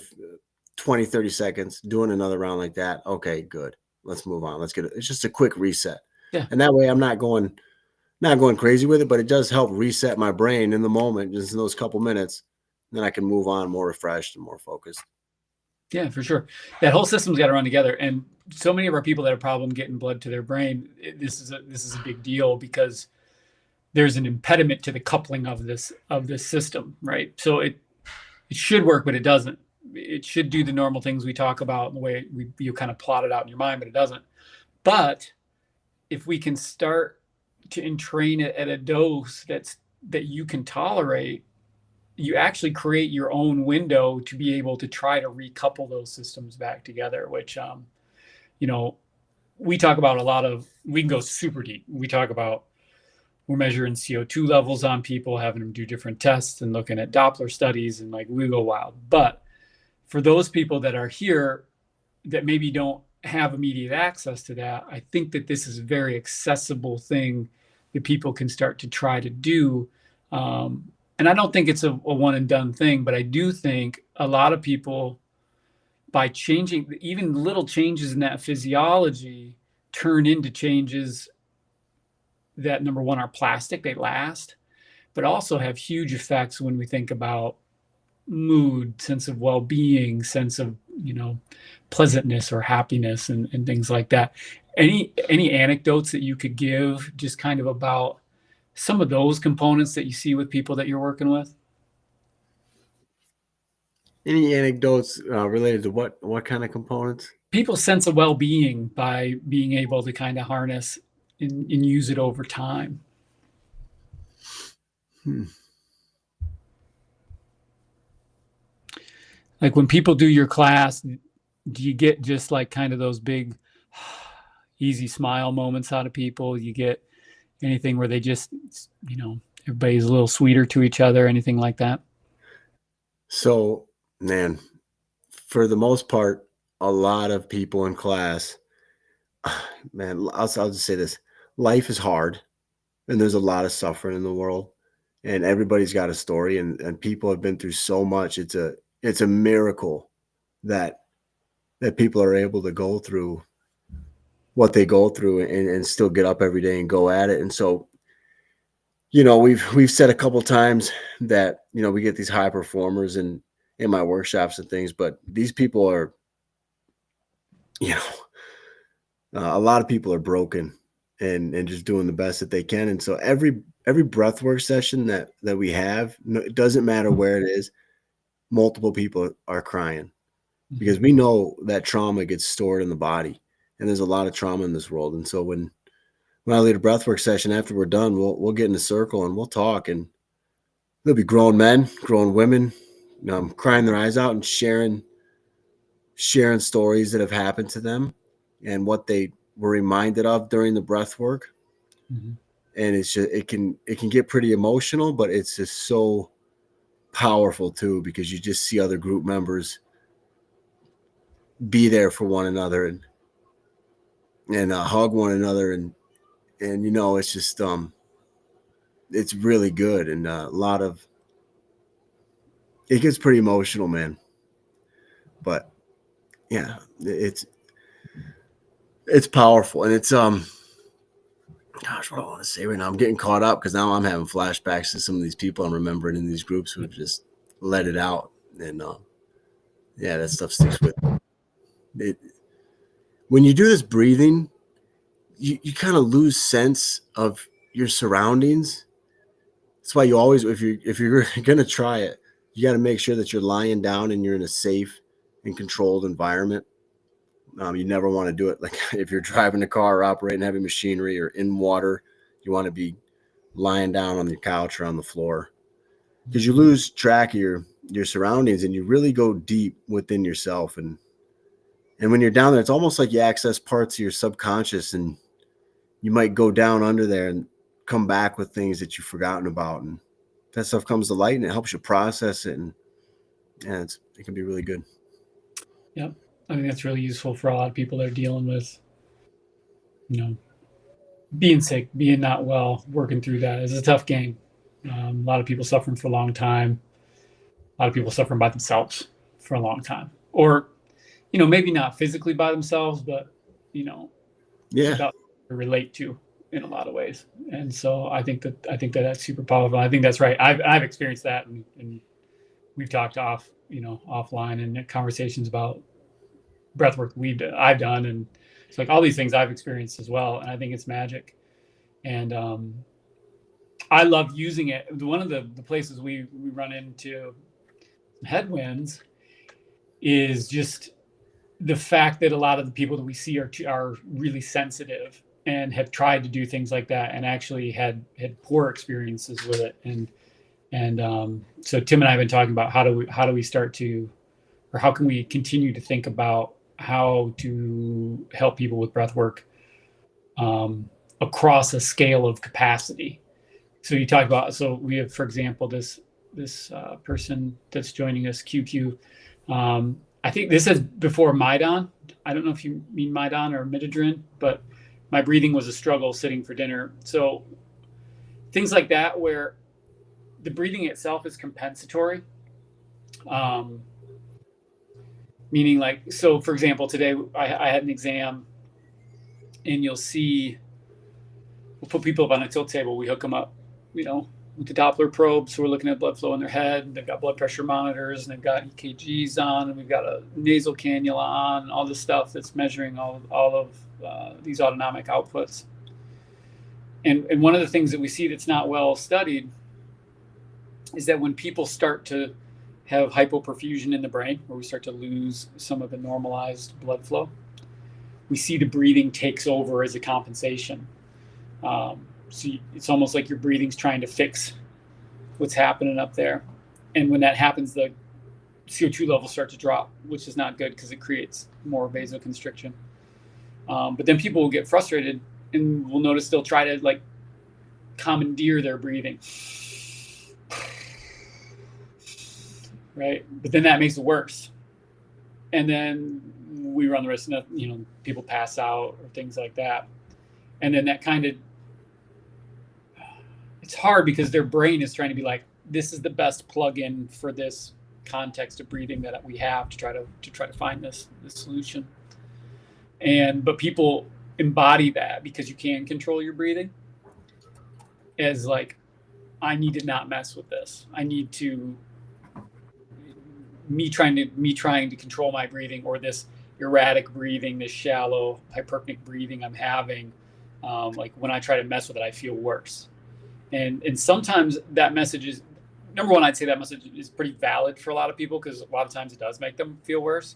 20, 30 seconds, doing another round like that. Okay, good. Let's move on. Let's get it. It's just a quick reset. Yeah. And that way I'm not going crazy with it, but it does help reset my brain in the moment, just in those couple minutes. Then I can move on more refreshed and more focused. Yeah, for sure. That whole system's got to run together. And so many of our people that have problem getting blood to their brain, this is a big deal, because there's an impediment to the coupling of this system, right? So it should work, but it doesn't. It should do the normal things we talk about in the way you kind of plot it out in your mind, but it doesn't. But if we can start to entrain it at a dose that you can tolerate, you actually create your own window to be able to try to recouple those systems back together, which, we talk about we can go super deep. We talk about, we're measuring CO2 levels on people, having them do different tests and looking at Doppler studies, and like, we go wild. But for those people that are here that maybe don't have immediate access to that, I think that this is a very accessible thing that people can start to try to do. And I don't think it's a one and done thing, but I do think a lot of people, by changing even little changes in that physiology, turn into changes that, number one, are plastic, they last, but also have huge effects when we think about mood, sense of well-being, sense of, pleasantness or happiness, and things like that. Any anecdotes that you could give just kind of about some of those components that you see with people that you're working with? Any anecdotes related to what kind of components? People's sense of well-being by being able to kind of harness and use it over time. Like, when people do your class, do you get just like kind of those big, easy smile moments out of people? You get anything where they just, everybody's a little sweeter to each other, anything like that? So, man, for the most part, a lot of people in class, man, I'll just say this: life is hard, and there's a lot of suffering in the world, and everybody's got a story, and people have been through so much. It's a miracle that people are able to go through what they go through and still get up every day and go at it. And so, we've said a couple times that we get these high performers in my workshops and things, but these people are, you know a lot of people are broken and just doing the best that they can. And so every breath work session that we have, it doesn't matter where it is, multiple people are crying, because we know that trauma gets stored in the body, and there's a lot of trauma in this world. And so when I lead a breathwork session, after we're done, we'll get in a circle and we'll talk, and there'll be grown men, grown women, crying their eyes out and sharing stories that have happened to them and what they were reminded of during the breath work. Mm-hmm. And it's just it can get pretty emotional, but it's just so powerful too, because you just see other group members be there for one another and hug one another, and it's just it's really good, and a lot of it gets pretty emotional, man. But yeah, it's powerful, and it's gosh, what do I want to say right now? I'm getting caught up because now I'm having flashbacks to some of these people I'm remembering in these groups who've just let it out, and yeah, that stuff sticks with it. When you do this breathing, you kind of lose sense of your surroundings. That's why you always, if you're gonna try it, you got to make sure that you're lying down and you're in a safe and controlled environment. You never want to do it like if you're driving a car or operating heavy machinery or in water. You want to be lying down on your couch or on the floor, because you lose track of your surroundings and you really go deep within yourself. And when you're down there, it's almost like you access parts of your subconscious, and you might go down under there and come back with things that you've forgotten about, and that stuff comes to light and it helps you process it, and yeah, it can be really good. Yep. I think that's really useful for a lot of people that are dealing with, you know, being sick, being not well, working through that. It's a tough game. A lot of people suffering for a long time. A lot of people suffering by themselves for a long time, or maybe not physically by themselves, but Yeah. without to relate to in a lot of ways. And so I think that that's super powerful. I think that's right. I've experienced that, and we've talked offline and conversations about breath work I've done, and it's like all these things I've experienced as well. And I think it's magic. And I love using it. One of the places we run into headwinds is just the fact that a lot of the people that we see are really sensitive and have tried to do things like that and actually had poor experiences with it. And so Tim and I have been talking about how do we start to, or how can we continue to think about how to help people with breath work across a scale of capacity. So you talk about, so we have, for example, this person that's joining us, QQ. I think this is before Maidan. I don't know if you mean Maidan or Midodrine, but my breathing was a struggle sitting for dinner. So things like that, where the breathing itself is compensatory. Meaning, like, so for example, today I had an exam, and you'll see, we'll put people up on a tilt table, we hook them up, with the Doppler probe. So we're looking at blood flow in their head. They've got blood pressure monitors, and they've got EKGs on, and we've got a nasal cannula on, and all this stuff that's measuring all of these autonomic outputs. And one of the things that we see that's not well studied is that when people start to have hypoperfusion in the brain, where we start to lose some of the normalized blood flow, we see the breathing takes over as a compensation. So it's almost like your breathing's trying to fix what's happening up there. And when that happens, the CO2 levels start to drop, which is not good because it creates more vasoconstriction. But then people will get frustrated, and we'll notice they'll try to like commandeer their breathing. Right? But then that makes it worse. and then we run the risk of, people pass out or things like that. And then that kind of, it's hard because their brain is trying to be like, this is the best plug-in for this context of breathing that we have to try to find this solution. But people embody that because you can control your breathing as like, I need to not mess with this. I need to me trying to control my breathing, or this erratic breathing, this shallow hyperpnic breathing I'm having. Like when I try to mess with it, I feel worse. And sometimes that message is, number one, I'd say that message is pretty valid for a lot of people because a lot of times it does make them feel worse.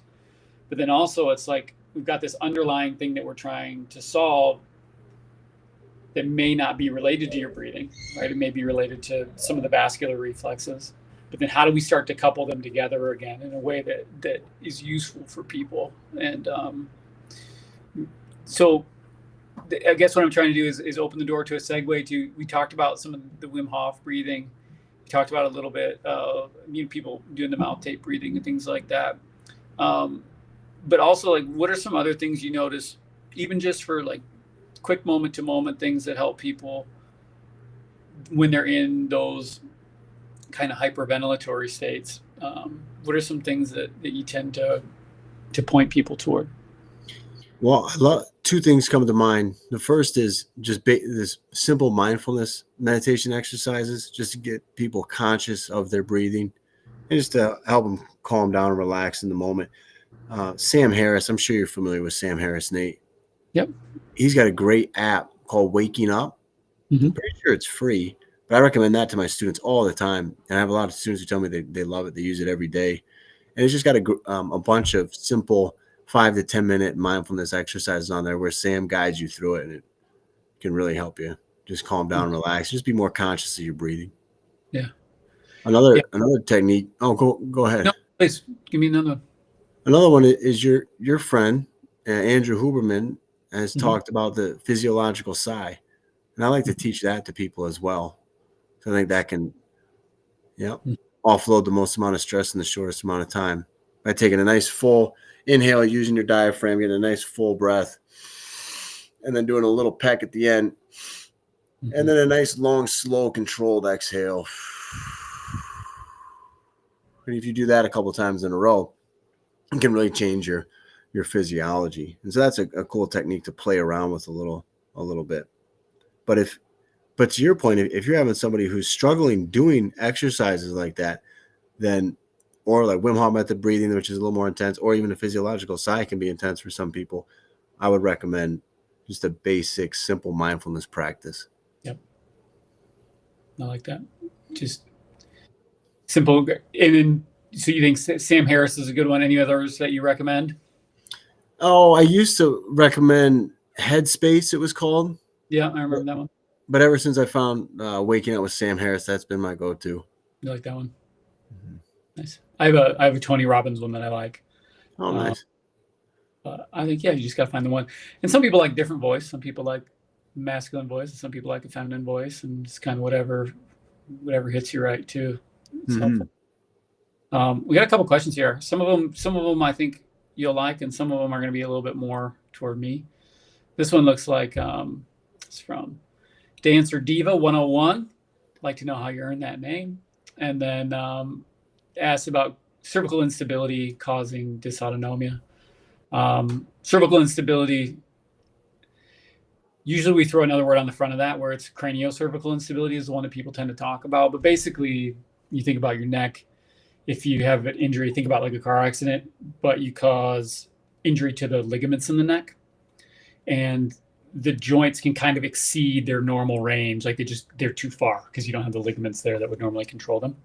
But then also it's like we've got this underlying thing that we're trying to solve that may not be related to your breathing, right? It may be related to some of the vascular reflexes. But then how do we start to couple them together again in a way that is useful for people? And so I guess what I'm trying to do is open the door to a segue to, we talked about some of the Wim Hof breathing. We talked about a little bit, people doing the mouth tape breathing and things like that. But also, like, what are some other things you notice, even just for like quick moment to moment things that help people when they're in those kind of hyperventilatory states? What are some things that you tend to point people toward? Well, two things come to mind. The first is just this simple mindfulness meditation exercises, just to get people conscious of their breathing and just to help them calm down and relax in the moment. Sam Harris, I'm sure you're familiar with Sam Harris, Nate. Yep. He's got a great app called Waking Up. Mm-hmm. I'm pretty sure it's free, but I recommend that to my students all the time. And I have a lot of students who tell me they love it. They use it every day. And it's just got a bunch of simple 5 to 10 minute mindfulness exercises on there where Sam guides you through it, and it can really help you just calm down and relax. Just be more conscious of your breathing. Yeah. Another technique. Oh, go ahead. No, please give me another one. Another one is your friend, Andrew Huberman, has talked about the physiological sigh. And I like to teach that to people as well. So I think that can, offload the most amount of stress in the shortest amount of time by taking a nice full inhale, using your diaphragm, getting a nice full breath, and then doing a little peck at the end, and then a nice long, slow, controlled exhale. And if you do that a couple times in a row, it can really change your physiology. And so that's a cool technique to play around with a little bit. But to your point, if you're having somebody who's struggling doing exercises like that, then, or like Wim Hof method breathing, which is a little more intense, or even a physiological sigh can be intense for some people, I would recommend just a basic, simple mindfulness practice. Yep. I like that. Just simple. And then, so you think Sam Harris is a good one? Any others that you recommend? Oh, I used to recommend Headspace, it was called. Yeah, I remember that one. But ever since I found Waking Up with Sam Harris, that's been my go-to. You like that one? Mm-hmm. Nice. I have a Tony Robbins one that I like. Oh, nice. I think, you just got to find the one. And some people like different voice. Some people like masculine voice, and some people like a feminine voice, and it's kind of whatever hits you right too. It's helpful. We got a couple questions here. Some of them I think you'll like, and some of them are going to be a little bit more toward me. This one looks like it's from Dancer Diva 101. Like to know how you earned that name. And then asked about cervical instability causing dysautonomia. Cervical instability, usually we throw another word on the front of that where it's craniocervical instability is the one that people tend to talk about. But basically, you think about your neck. If you have an injury, think about like a car accident, but you cause injury to the ligaments in the neck. And the joints can kind of exceed their normal range. Like they're too far because you don't have the ligaments there that would normally control them.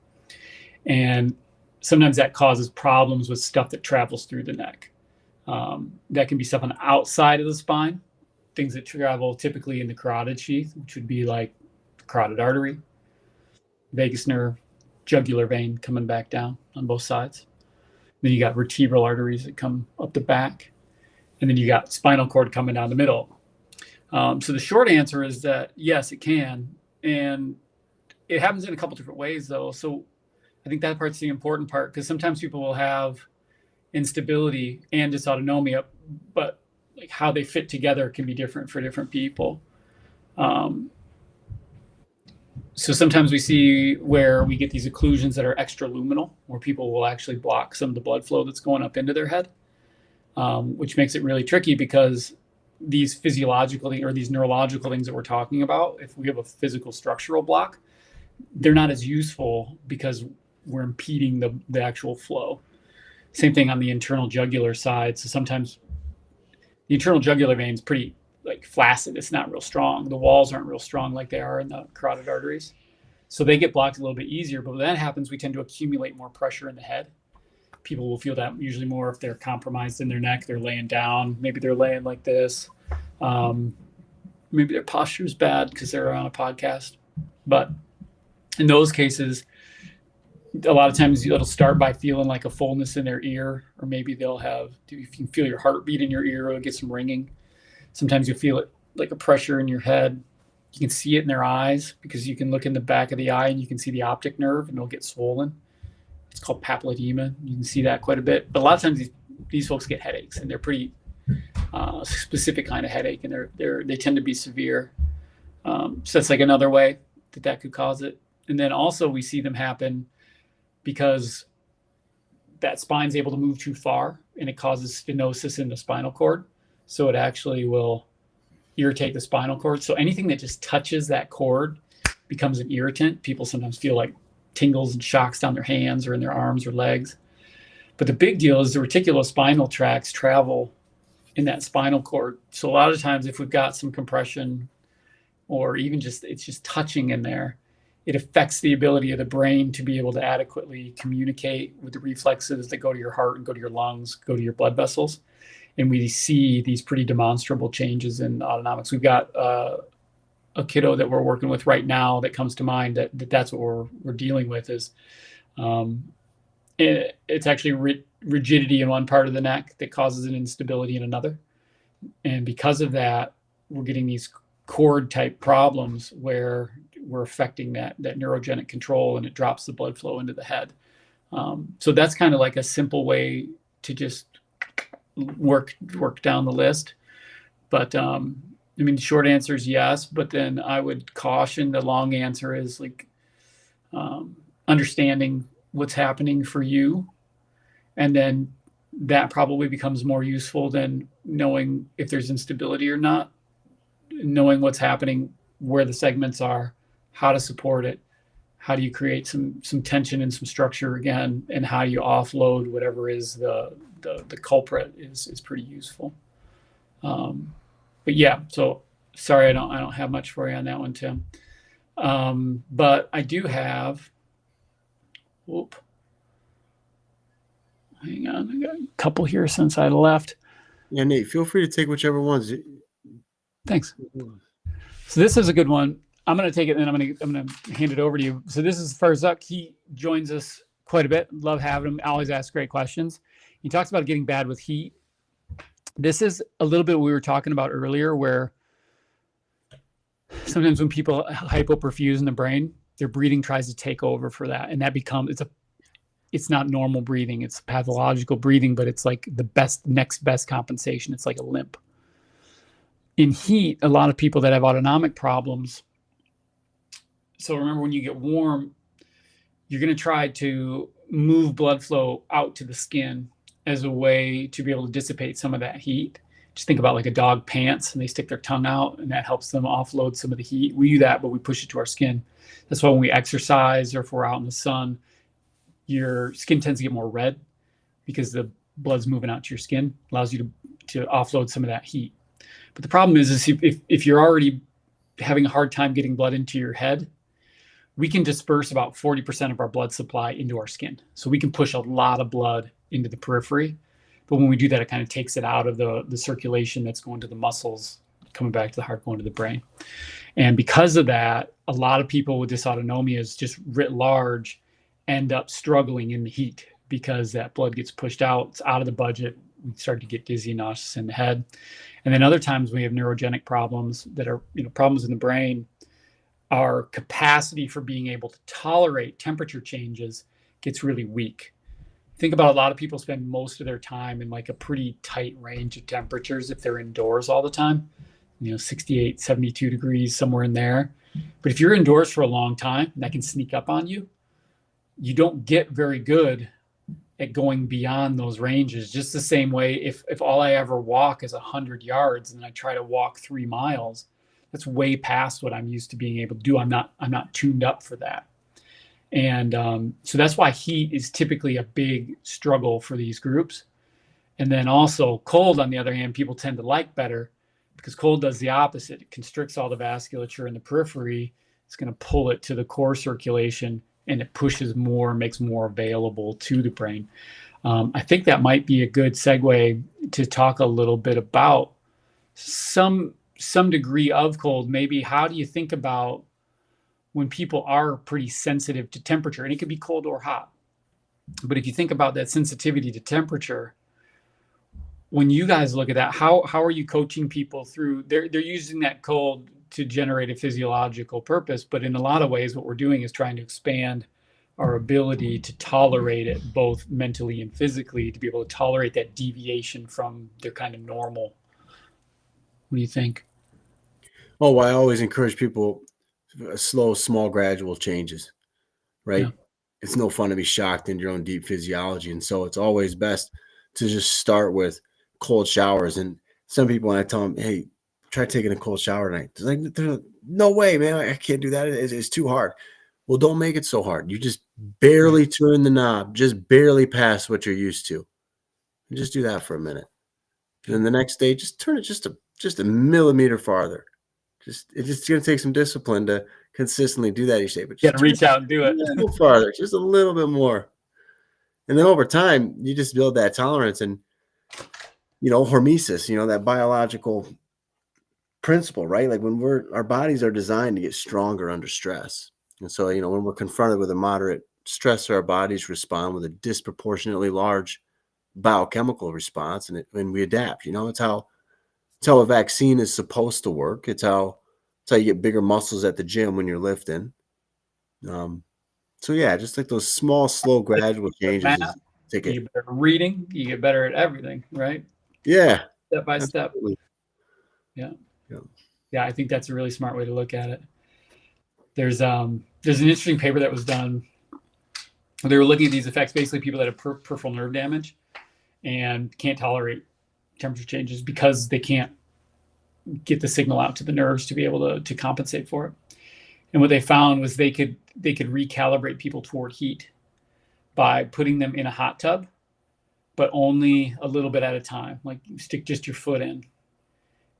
And sometimes that causes problems with stuff that travels through the neck. That can be stuff on the outside of the spine, things that travel typically in the carotid sheath, which would be like the carotid artery, vagus nerve, jugular vein coming back down on both sides. Then you got vertebral arteries that come up the back. And then you got spinal cord coming down the middle. So the short answer is that, yes, it can. And it happens in a couple different ways, though. So I think that part's the important part, because sometimes people will have instability and dysautonomia, but like how they fit together can be different for different people. So sometimes we see where we get these occlusions that are extraluminal, where people will actually block some of the blood flow that's going up into their head, which makes it really tricky because these physiological or these neurological things that we're talking about, if we have a physical structural block, they're not as useful because we're impeding the actual flow. Same thing on the internal jugular side. So sometimes the internal jugular vein is pretty like flaccid. It's not real strong. The walls aren't real strong like they are in the carotid arteries. So they get blocked a little bit easier. But when that happens, we tend to accumulate more pressure in the head. People will feel that usually more if they're compromised in their neck. They're laying down. Maybe they're laying like this. Maybe their posture is bad because they're on a podcast. But in those cases, a lot of times it'll start by feeling like a fullness in their ear, or maybe they'll have, you can feel your heartbeat in your ear, or get some ringing. Sometimes you'll feel it like a pressure in your head. You can see it in their eyes because you can look in the back of the eye and you can see the optic nerve and it'll get swollen. It's called papilledema. You can see that quite a bit. But a lot of times these folks get headaches, and they're pretty specific kind of headache, and they tend to be severe. So that's like another way that could cause it. And then also we see them happen because that spine's able to move too far, and it causes stenosis in the spinal cord. So it actually will irritate the spinal cord. So anything that just touches that cord becomes an irritant. People sometimes feel like tingles and shocks down their hands or in their arms or legs. But the big deal is the reticulospinal tracts travel in that spinal cord. So a lot of times if we've got some compression, or even it's just touching in there, it affects the ability of the brain to be able to adequately communicate with the reflexes that go to your heart and go to your lungs, go to your blood vessels. And we see these pretty demonstrable changes in autonomics. We've got a kiddo that we're working with right now that comes to mind that's what we're dealing with is it's actually rigidity in one part of the neck that causes an instability in another. And because of that, we're getting these cord type problems where we're affecting that neurogenic control, and it drops the blood flow into the head. So that's kind of like a simple way to just work down the list. But I mean, the short answer is yes, but then I would caution the long answer is like understanding what's happening for you. And then that probably becomes more useful than knowing if there's instability or not, knowing what's happening, where the segments are, how to support it, how do you create some tension and some structure again, and how you offload whatever is the culprit is pretty useful. But yeah, so sorry, I don't have much for you on that one, Tim. But I do have, hang on, I got a couple here since I left. Yeah, Nate, feel free to take whichever ones. Thanks. So this is a good one. I'm going to take it and I'm going to hand it over to you. So this is Farzuk. He joins us quite a bit. Love having him. Always asks great questions. He talks about getting bad with heat. This is a little bit what we were talking about earlier, where sometimes when people hypoperfuse in the brain, their breathing tries to take over for that. And that becomes, it's not normal breathing. It's pathological breathing, but it's like the next best compensation. It's like a limp. In heat, a lot of people that have autonomic problems. So remember, when you get warm, you're going to try to move blood flow out to the skin as a way to be able to dissipate some of that heat. Just think about like a dog pants and they stick their tongue out, and that helps them offload some of the heat. We do that, but we push it to our skin. That's why when we exercise or if we're out in the sun, your skin tends to get more red because the blood's moving out to your skin, allows you to offload some of that heat. But the problem is if you're already having a hard time getting blood into your head, we can disperse about 40% of our blood supply into our skin. So we can push a lot of blood into the periphery. But when we do that, it kind of takes it out of the circulation that's going to the muscles, coming back to the heart, going to the brain. And because of that, a lot of people with dysautonomias, just writ large, end up struggling in the heat because that blood gets pushed out. It's out of the budget. We start to get dizzy, nauseous in the head. And then other times we have neurogenic problems that are, problems in the brain. Our capacity for being able to tolerate temperature changes gets really weak. think about a lot of people spend most of their time in like a pretty tight range of temperatures if they're indoors all the time, 68, 72 degrees, somewhere in there. But if you're indoors for a long time, and that can sneak up on you, you don't get very good at going beyond those ranges. Just the same way, if all I ever walk is 100 yards and I try to walk 3 miles, that's way past what I'm used to being able to do. I'm not tuned up for that. And so that's why heat is typically a big struggle for these groups. And then also cold, on the other hand, people tend to like better because cold does the opposite. It constricts all the vasculature in the periphery. It's going to pull it to the core circulation, and it pushes more, makes more available to the brain. I think that might be a good segue to talk a little bit about some degree of cold. Maybe how do you think about when people are pretty sensitive to temperature? And it could be cold or hot. But if you think about that sensitivity to temperature, when you guys look at that, how are you coaching people through? They're using that cold to generate a physiological purpose, but in a lot of ways, what we're doing is trying to expand our ability to tolerate it, both mentally and physically, to be able to tolerate that deviation from their kind of normal. What do you think? Oh, well, I always encourage people slow, small, gradual changes, right? Yeah. It's no fun to be shocked into your own deep physiology. And so it's always best to just start with cold showers. And some people, when I tell them, hey, try taking a cold shower tonight, they're like, no way, man, I can't do that. It's too hard. Well, don't make it so hard. You just barely turn the knob, just barely past what you're used to. And just do that for a minute. And then the next day, just turn it just a millimeter farther. It's just going to take some discipline to consistently do that each day. But You got to reach out and do it. A little farther, just a little bit more. And then over time, you just build that tolerance and, hormesis, that biological principle, right? Like when our bodies are designed to get stronger under stress. And so, when we're confronted with a moderate stressor, our bodies respond with a disproportionately large biochemical response, and we adapt. It's how a vaccine is supposed to work. It's how you get bigger muscles at the gym when you're lifting. So yeah, just like those small, slow, gradual changes. You get better at reading, you get better at everything, right? Yeah. Step by step. Absolutely. Yeah, I think that's a really smart way to look at it. There's an interesting paper that was done. They were looking at these effects, basically people that have peripheral nerve damage and can't tolerate temperature changes because they can't get the signal out to the nerves to be able to compensate for it. And what they found was they could recalibrate people toward heat by putting them in a hot tub, but only a little bit at a time. Like you stick just your foot in,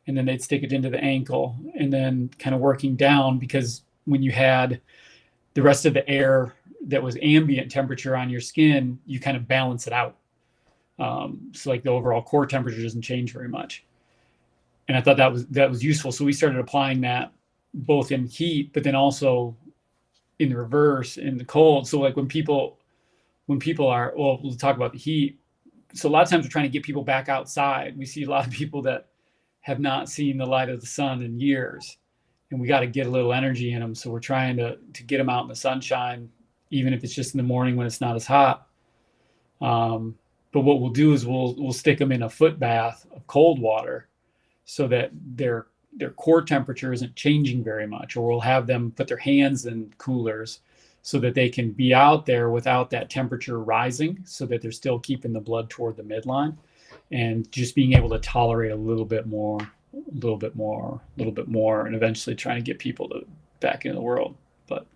and then they'd stick it into the ankle, and then kind of working down, because when you had the rest of the air that was ambient temperature on your skin, you kind of balance it out. So like the overall core temperature doesn't change very much. And I thought that was useful. So we started applying that both in heat, but then also in the reverse in the cold. So like when people are, well, we'll talk about the heat. So a lot of times we're trying to get people back outside. We see a lot of people that have not seen the light of the sun in years, and we got to get a little energy in them. So we're trying to get them out in the sunshine, even if it's just in the morning when it's not as hot. But what we'll do is we'll stick them in a foot bath of cold water so that their core temperature isn't changing very much, or we'll have them put their hands in coolers so that they can be out there without that temperature rising, so that they're still keeping the blood toward the midline and just being able to tolerate a little bit more, and eventually trying to get people back into the world. But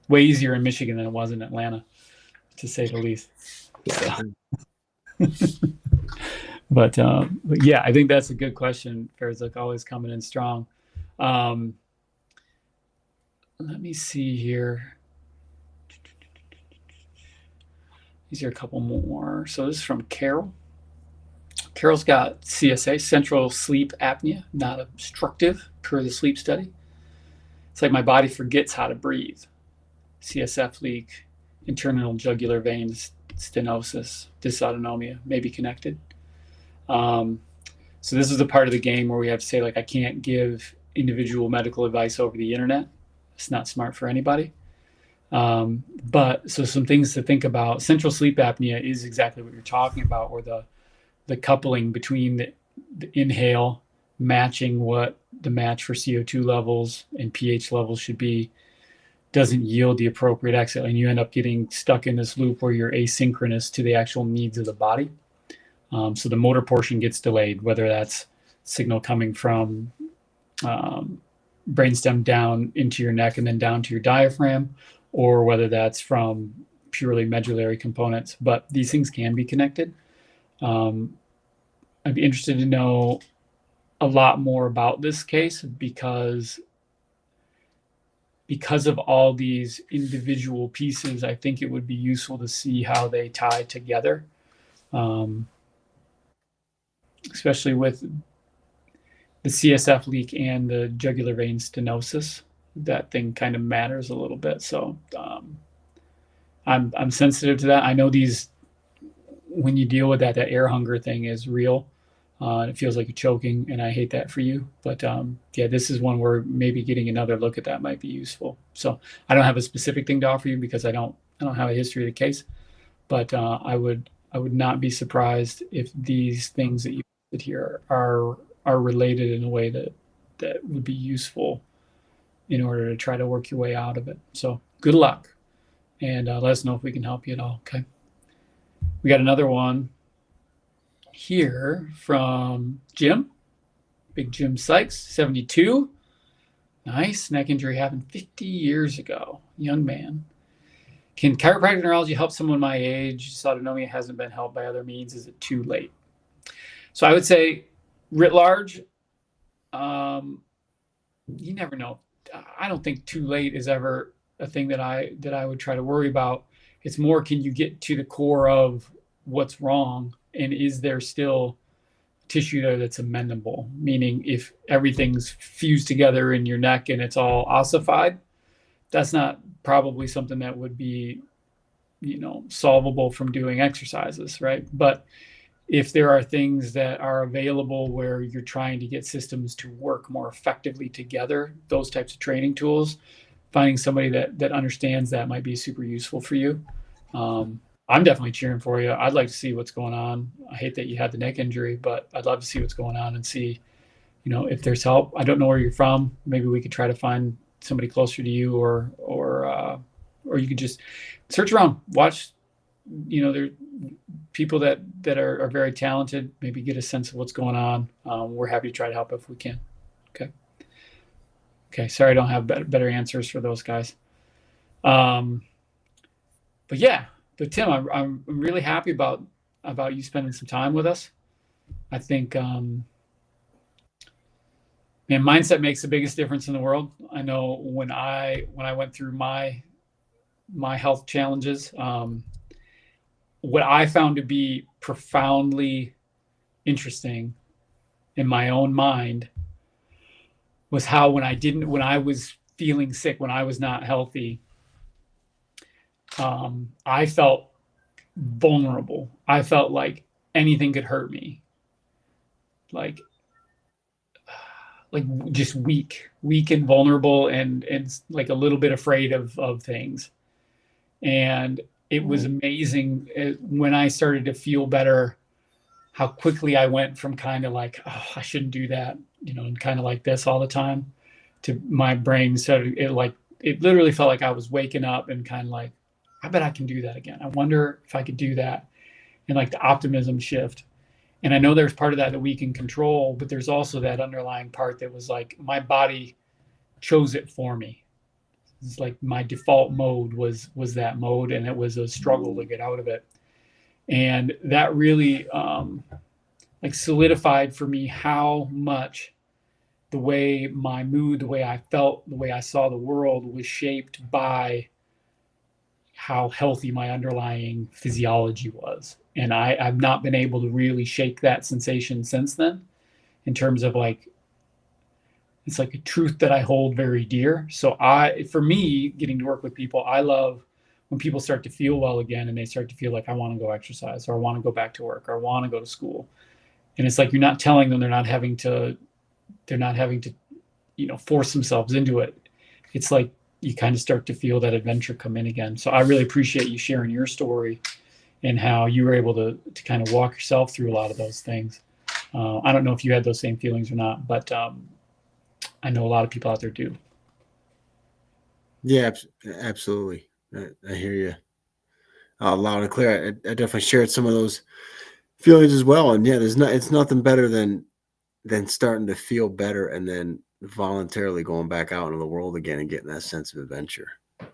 way easier in Michigan than it was in Atlanta, to say the least. So. But yeah, I think that's a good question. Farzuk always coming in strong. Let me see here. These are a couple more. So this is from Carol. Carol's got CSA, central sleep apnea, not obstructive, per the sleep study. It's like my body forgets how to breathe. CSF leak, internal jugular veins, stenosis, dysautonomia may be connected. So this is the part of the game where we have to say, like, I can't give individual medical advice over the internet. It's not smart for anybody. But so some things to think about. Central sleep apnea is exactly what you're talking about, where the coupling between the inhale matching what the match for CO2 levels and pH levels should be doesn't yield the appropriate exhale, and you end up getting stuck in this loop where you're asynchronous to the actual needs of the body. So the motor portion gets delayed, whether that's signal coming from brainstem down into your neck and then down to your diaphragm, or whether that's from purely medullary components. But these things can be connected. I'd be interested to know a lot more about this case because of all these individual pieces. I think it would be useful to see how they tie together, especially with the CSF leak and the jugular vein stenosis. That thing kind of matters a little bit. So I'm sensitive to that. I know when you deal with that air hunger thing is real. It feels like you're choking, and I hate that for you. But yeah, this is one where maybe getting another look at that might be useful. So I don't have a specific thing to offer you because I don't have a history of the case. But I would not be surprised if these things that you did here are related in a way that would be useful in order to try to work your way out of it. So good luck, and let us know if we can help you at all. Okay. We got another one here from Jim, Big Jim Sykes, 72. Nice. Neck injury happened 50 years ago. Young man. Can chiropractic neurology help someone my age? Dysautonomia hasn't been helped by other means. Is it too late? So I would say, writ large, you never know. I don't think too late is ever a thing that I would try to worry about. It's more, can you get to the core of what's wrong, and is there still tissue there that's amendable? Meaning, if everything's fused together in your neck and it's all ossified, that's not probably something that would be, solvable from doing exercises, right? But if there are things that are available where you're trying to get systems to work more effectively together, those types of training tools, finding somebody that understands that might be super useful for you. I'm definitely cheering for you. I'd like to see what's going on. I hate that you had the neck injury, but I'd love to see what's going on and see, if there's help. I don't know where you're from. Maybe we could try to find somebody closer to you, or you could just search around, watch, there are people that are very talented, maybe get a sense of what's going on. We're happy to try to help if we can. Okay. Sorry, I don't have better answers for those guys. But Tim, I'm really happy about you spending some time with us. I think, mindset makes the biggest difference in the world. I know when I went through my health challenges, what I found to be profoundly interesting in my own mind was how when I was feeling sick, when I was not healthy, I felt vulnerable. I felt like anything could hurt me. Like just weak and vulnerable, and like a little bit afraid of things. And it was amazing when I started to feel better, how quickly I went from kind of like, oh, I shouldn't do that, and kind of like this all the time, to my brain started, it literally felt like I was waking up and kind of like, I bet I can do that again. I wonder if I could do that. And like the optimism shift. And I know there's part of that we can control, but there's also that underlying part that was like, my body chose it for me. It's like my default mode was that mode, and it was a struggle to get out of it. And that really solidified for me how much the way my mood, the way I felt, the way I saw the world was shaped by how healthy my underlying physiology was. And I've not been able to really shake that sensation since then, in terms of it's like a truth that I hold very dear. So for me, getting to work with people, I love when people start to feel well again, and they start to feel like, I want to go exercise, or I want to go back to work, or I want to go to school. And it's like, you're not telling them they're not having to, force themselves into it. It's like you kind of start to feel that adventure come in again. So I really appreciate you sharing your story and how you were able to kind of walk yourself through a lot of those things. I don't know if you had those same feelings or not, but I know a lot of people out there do. Yeah, absolutely. I hear you loud and clear. I definitely shared some of those feelings as well. And yeah, it's nothing better than starting to feel better and then voluntarily going back out into the world again and getting that sense of adventure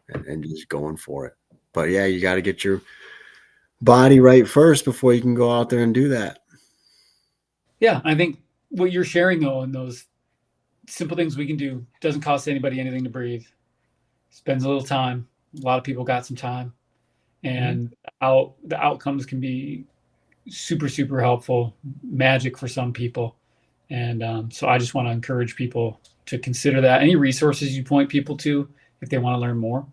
and just going for it. But yeah, you got to get your body right first before you can go out there and do that. Yeah, I think what you're sharing though, and those simple things we can do, doesn't cost anybody anything to breathe. Spends a little time. A lot of people got some time, and the outcomes can be super super helpful, magic for some people. And so I just want to encourage people to consider that. Any resources you point people to if they want to learn more?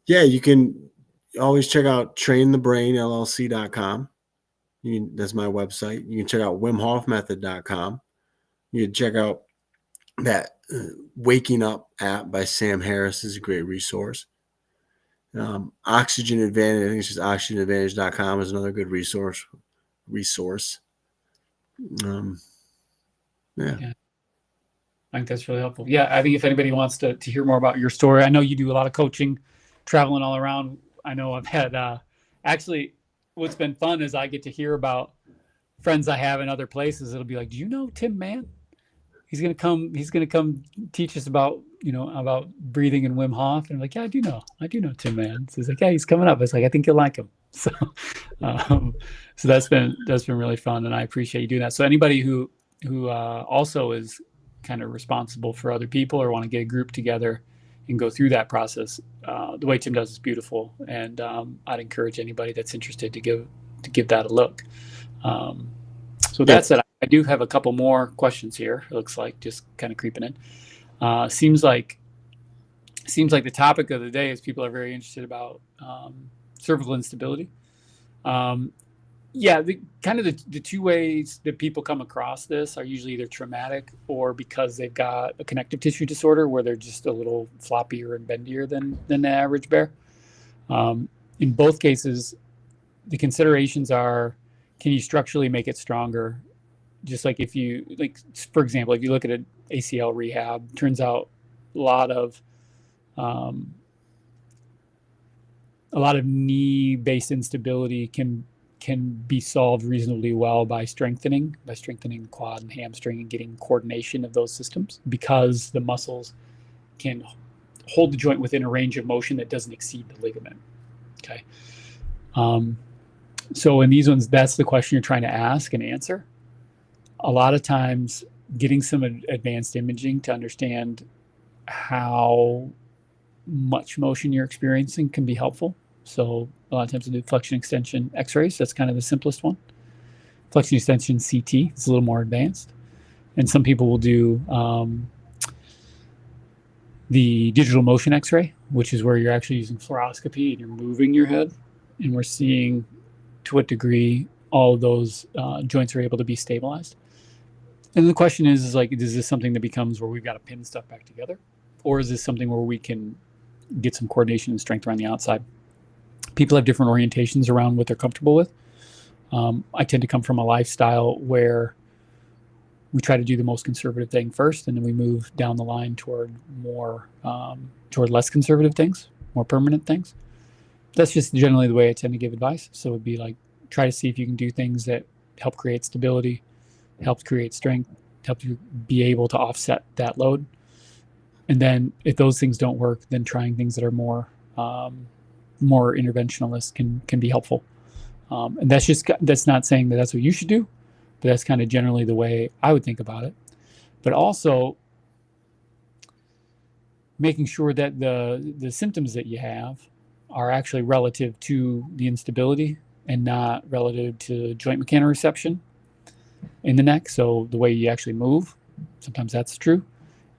Yeah, you can always check out trainthebrainllc.com. That's my website. You can check out wimhofmethod.com. You can check out that Waking Up app by Sam Harris is a great resource. Oxygen Advantage, I think it's just oxygenadvantage.com is another good resource. Yeah. I think that's really helpful. Yeah, I think if anybody wants to hear more about your story, I know you do a lot of coaching, traveling all around. I know I've had actually what's been fun is I get to hear about friends I have in other places. It'll be like, do you know Tim Mann? He's gonna come. He's gonna come teach us about about breathing and Wim Hof. And I'm like, yeah, I do know Tim Mann. So he's like, yeah, he's coming up. It's like I think you'll like him. So, um, so that's been really fun, and I appreciate you doing that. So anybody who also is kind of responsible for other people or want to get a group together and go through that process, the way Tim does is beautiful, and I'd encourage anybody that's interested to give that a look. So that said, I do have a couple more questions here. It looks like just kind of creeping in. Seems like the topic of the day is people are very interested about cervical instability. Yeah, the two ways that people come across this are usually either traumatic or because they've got a connective tissue disorder where they're just a little floppier and bendier than the average bear. In both cases, the considerations are, can you structurally make it stronger? Just like if you, like, for example, if you look at an ACL rehab, turns out a lot of knee-based instability can be solved reasonably well by strengthening the quad and hamstring and getting coordination of those systems, because the muscles can hold the joint within a range of motion that doesn't exceed the ligament. Okay. So in these ones, that's the question you're trying to ask and answer. A lot of times getting some advanced imaging to understand how much motion you're experiencing can be helpful. So a lot of times we do flexion extension x-rays. That's kind of the simplest one. Flexion extension CT is a little more advanced. And some people will do the digital motion x-ray, which is where you're actually using fluoroscopy and you're moving your head. And we're seeing to what degree all of those joints are able to be stabilized. And the question is like, is this something that becomes where we've got to pin stuff back together? Or is this something where we can get some coordination and strength around the outside? People have different orientations around what they're comfortable with. I tend to come from a lifestyle where we try to do the most conservative thing first, and then we move down the line toward less conservative things, more permanent things. That's just generally the way I tend to give advice. So it'd be like, try to see if you can do things that help create stability, help create strength, help you be able to offset that load. And then if those things don't work, then trying things that are more interventionalist can be helpful. And that's not saying that that's what you should do, but that's kind of generally the way I would think about it. But also making sure that the symptoms that you have are actually relative to the instability and not relative to joint mechanoreception in the neck. So the way you actually move, sometimes that's true.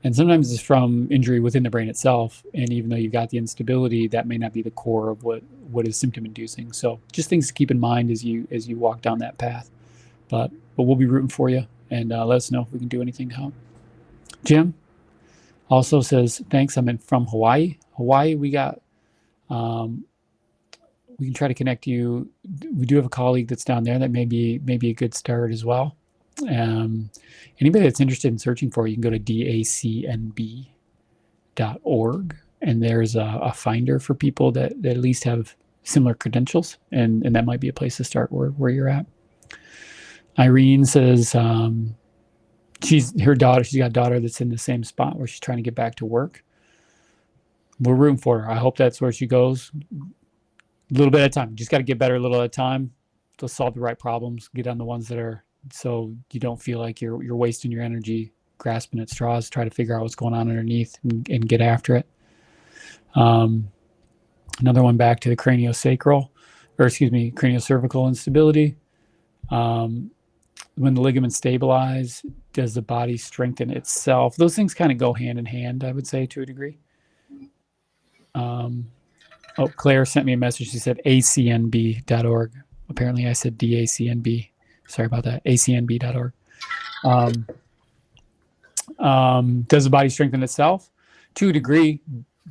And sometimes it's from injury within the brain itself. And even though you've got the instability, that may not be the core of what is symptom inducing. So just things to keep in mind as you walk down that path. But we'll be rooting for you, and let us know if we can do anything to help. Jim, Also says, thanks, I'm from Hawaii. Hawaii, we got, we can try to connect you. We do have a colleague that's down there that may be a good start as well. Anybody that's interested in searching for, you can go to dacnb.org, and there's a finder for people that at least have similar credentials, and that might be a place to start where you're at. Irene says she's got a daughter that's in the same spot where she's trying to get back to work. We're rooting for her. I hope that's where she goes. A little bit at a time. You just got to get better a little at a time to solve the right problems. Get on the ones that are, so you don't feel like you're wasting your energy grasping at straws. Try to figure out what's going on underneath and get after it. Another one back to the craniocervical instability. When the ligaments stabilize, does the body strengthen itself? Those things kind of go hand in hand, I would say, to a degree. Claire sent me a message. She said acnb.org. Apparently I said DACNB. Sorry about that. acnb.org. Does the body strengthen itself? To a degree,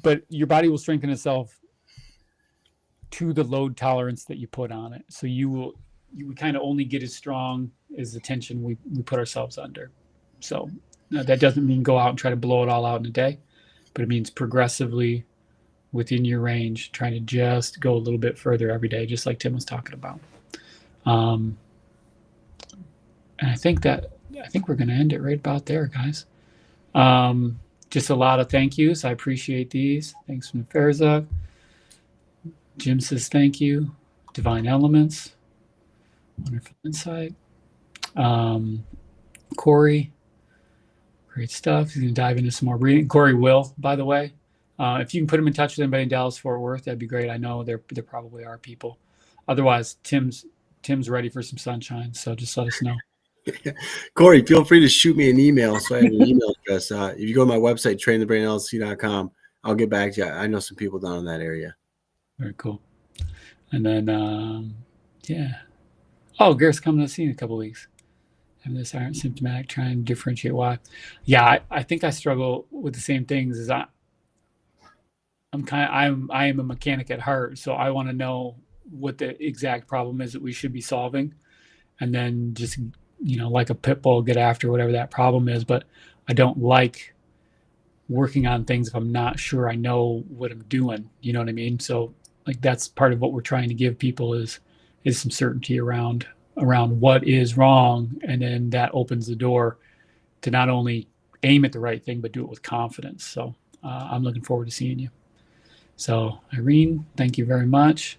but your body will strengthen itself to the load tolerance that you put on it. So you kind of only get as strong as the tension we put ourselves under. So that doesn't mean go out and try to blow it all out in a day, but it means progressively within your range, trying to just go a little bit further every day, just like Tim was talking about. And I think we're going to end it right about there, guys. Just a lot of thank yous. I appreciate these. Thanks from Ferzog. Jim says thank you. Divine Elements. Wonderful insight. Corey. Great stuff. He's going to dive into some more reading. Corey will, by the way. If you can put him in touch with anybody in Dallas, Fort Worth, that'd be great. I know there probably are people. Otherwise, Tim's ready for some sunshine. So just let us know. Corey, feel free to shoot me an email. So I have an email address. If you go to my website, trainthebrainllc.com, I'll get back to you. I know some people down in that area. Very cool. And then, yeah. Oh, Garrett's coming to see you in a couple of weeks. Having this aren't symptomatic, trying to differentiate why. Yeah, I think I struggle with the same things as I am a mechanic at heart, so I want to know what the exact problem is that we should be solving, and then just, like a pit bull, get after whatever that problem is. But I don't like working on things if I'm not sure I know what I'm doing. You know what I mean? So like that's part of what we're trying to give people is some certainty around what is wrong, and then that opens the door to not only aim at the right thing but do it with confidence. So I'm looking forward to seeing you. So Irene, thank you very much.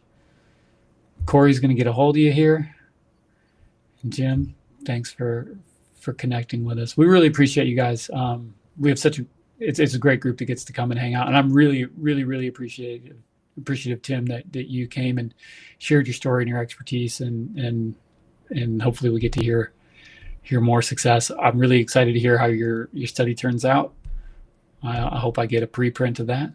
Corey's going to get a hold of you here. And Jim, thanks for connecting with us. We really appreciate you guys. We have it's a great group that gets to come and hang out, and I'm really, really, really appreciative, Tim, that you came and shared your story and your expertise, and hopefully we get to hear more success. I'm really excited to hear how your study turns out. I hope I get a preprint of that,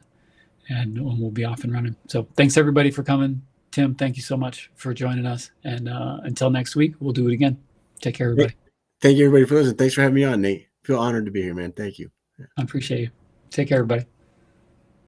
and we'll be off and running. So thanks everybody for coming. Tim, thank you so much for joining us. And until next week, we'll do it again. Take care, everybody. Thank you, everybody, for listening. Thanks for having me on, Nate. I feel honored to be here, man. Thank you. I appreciate you. Take care, everybody.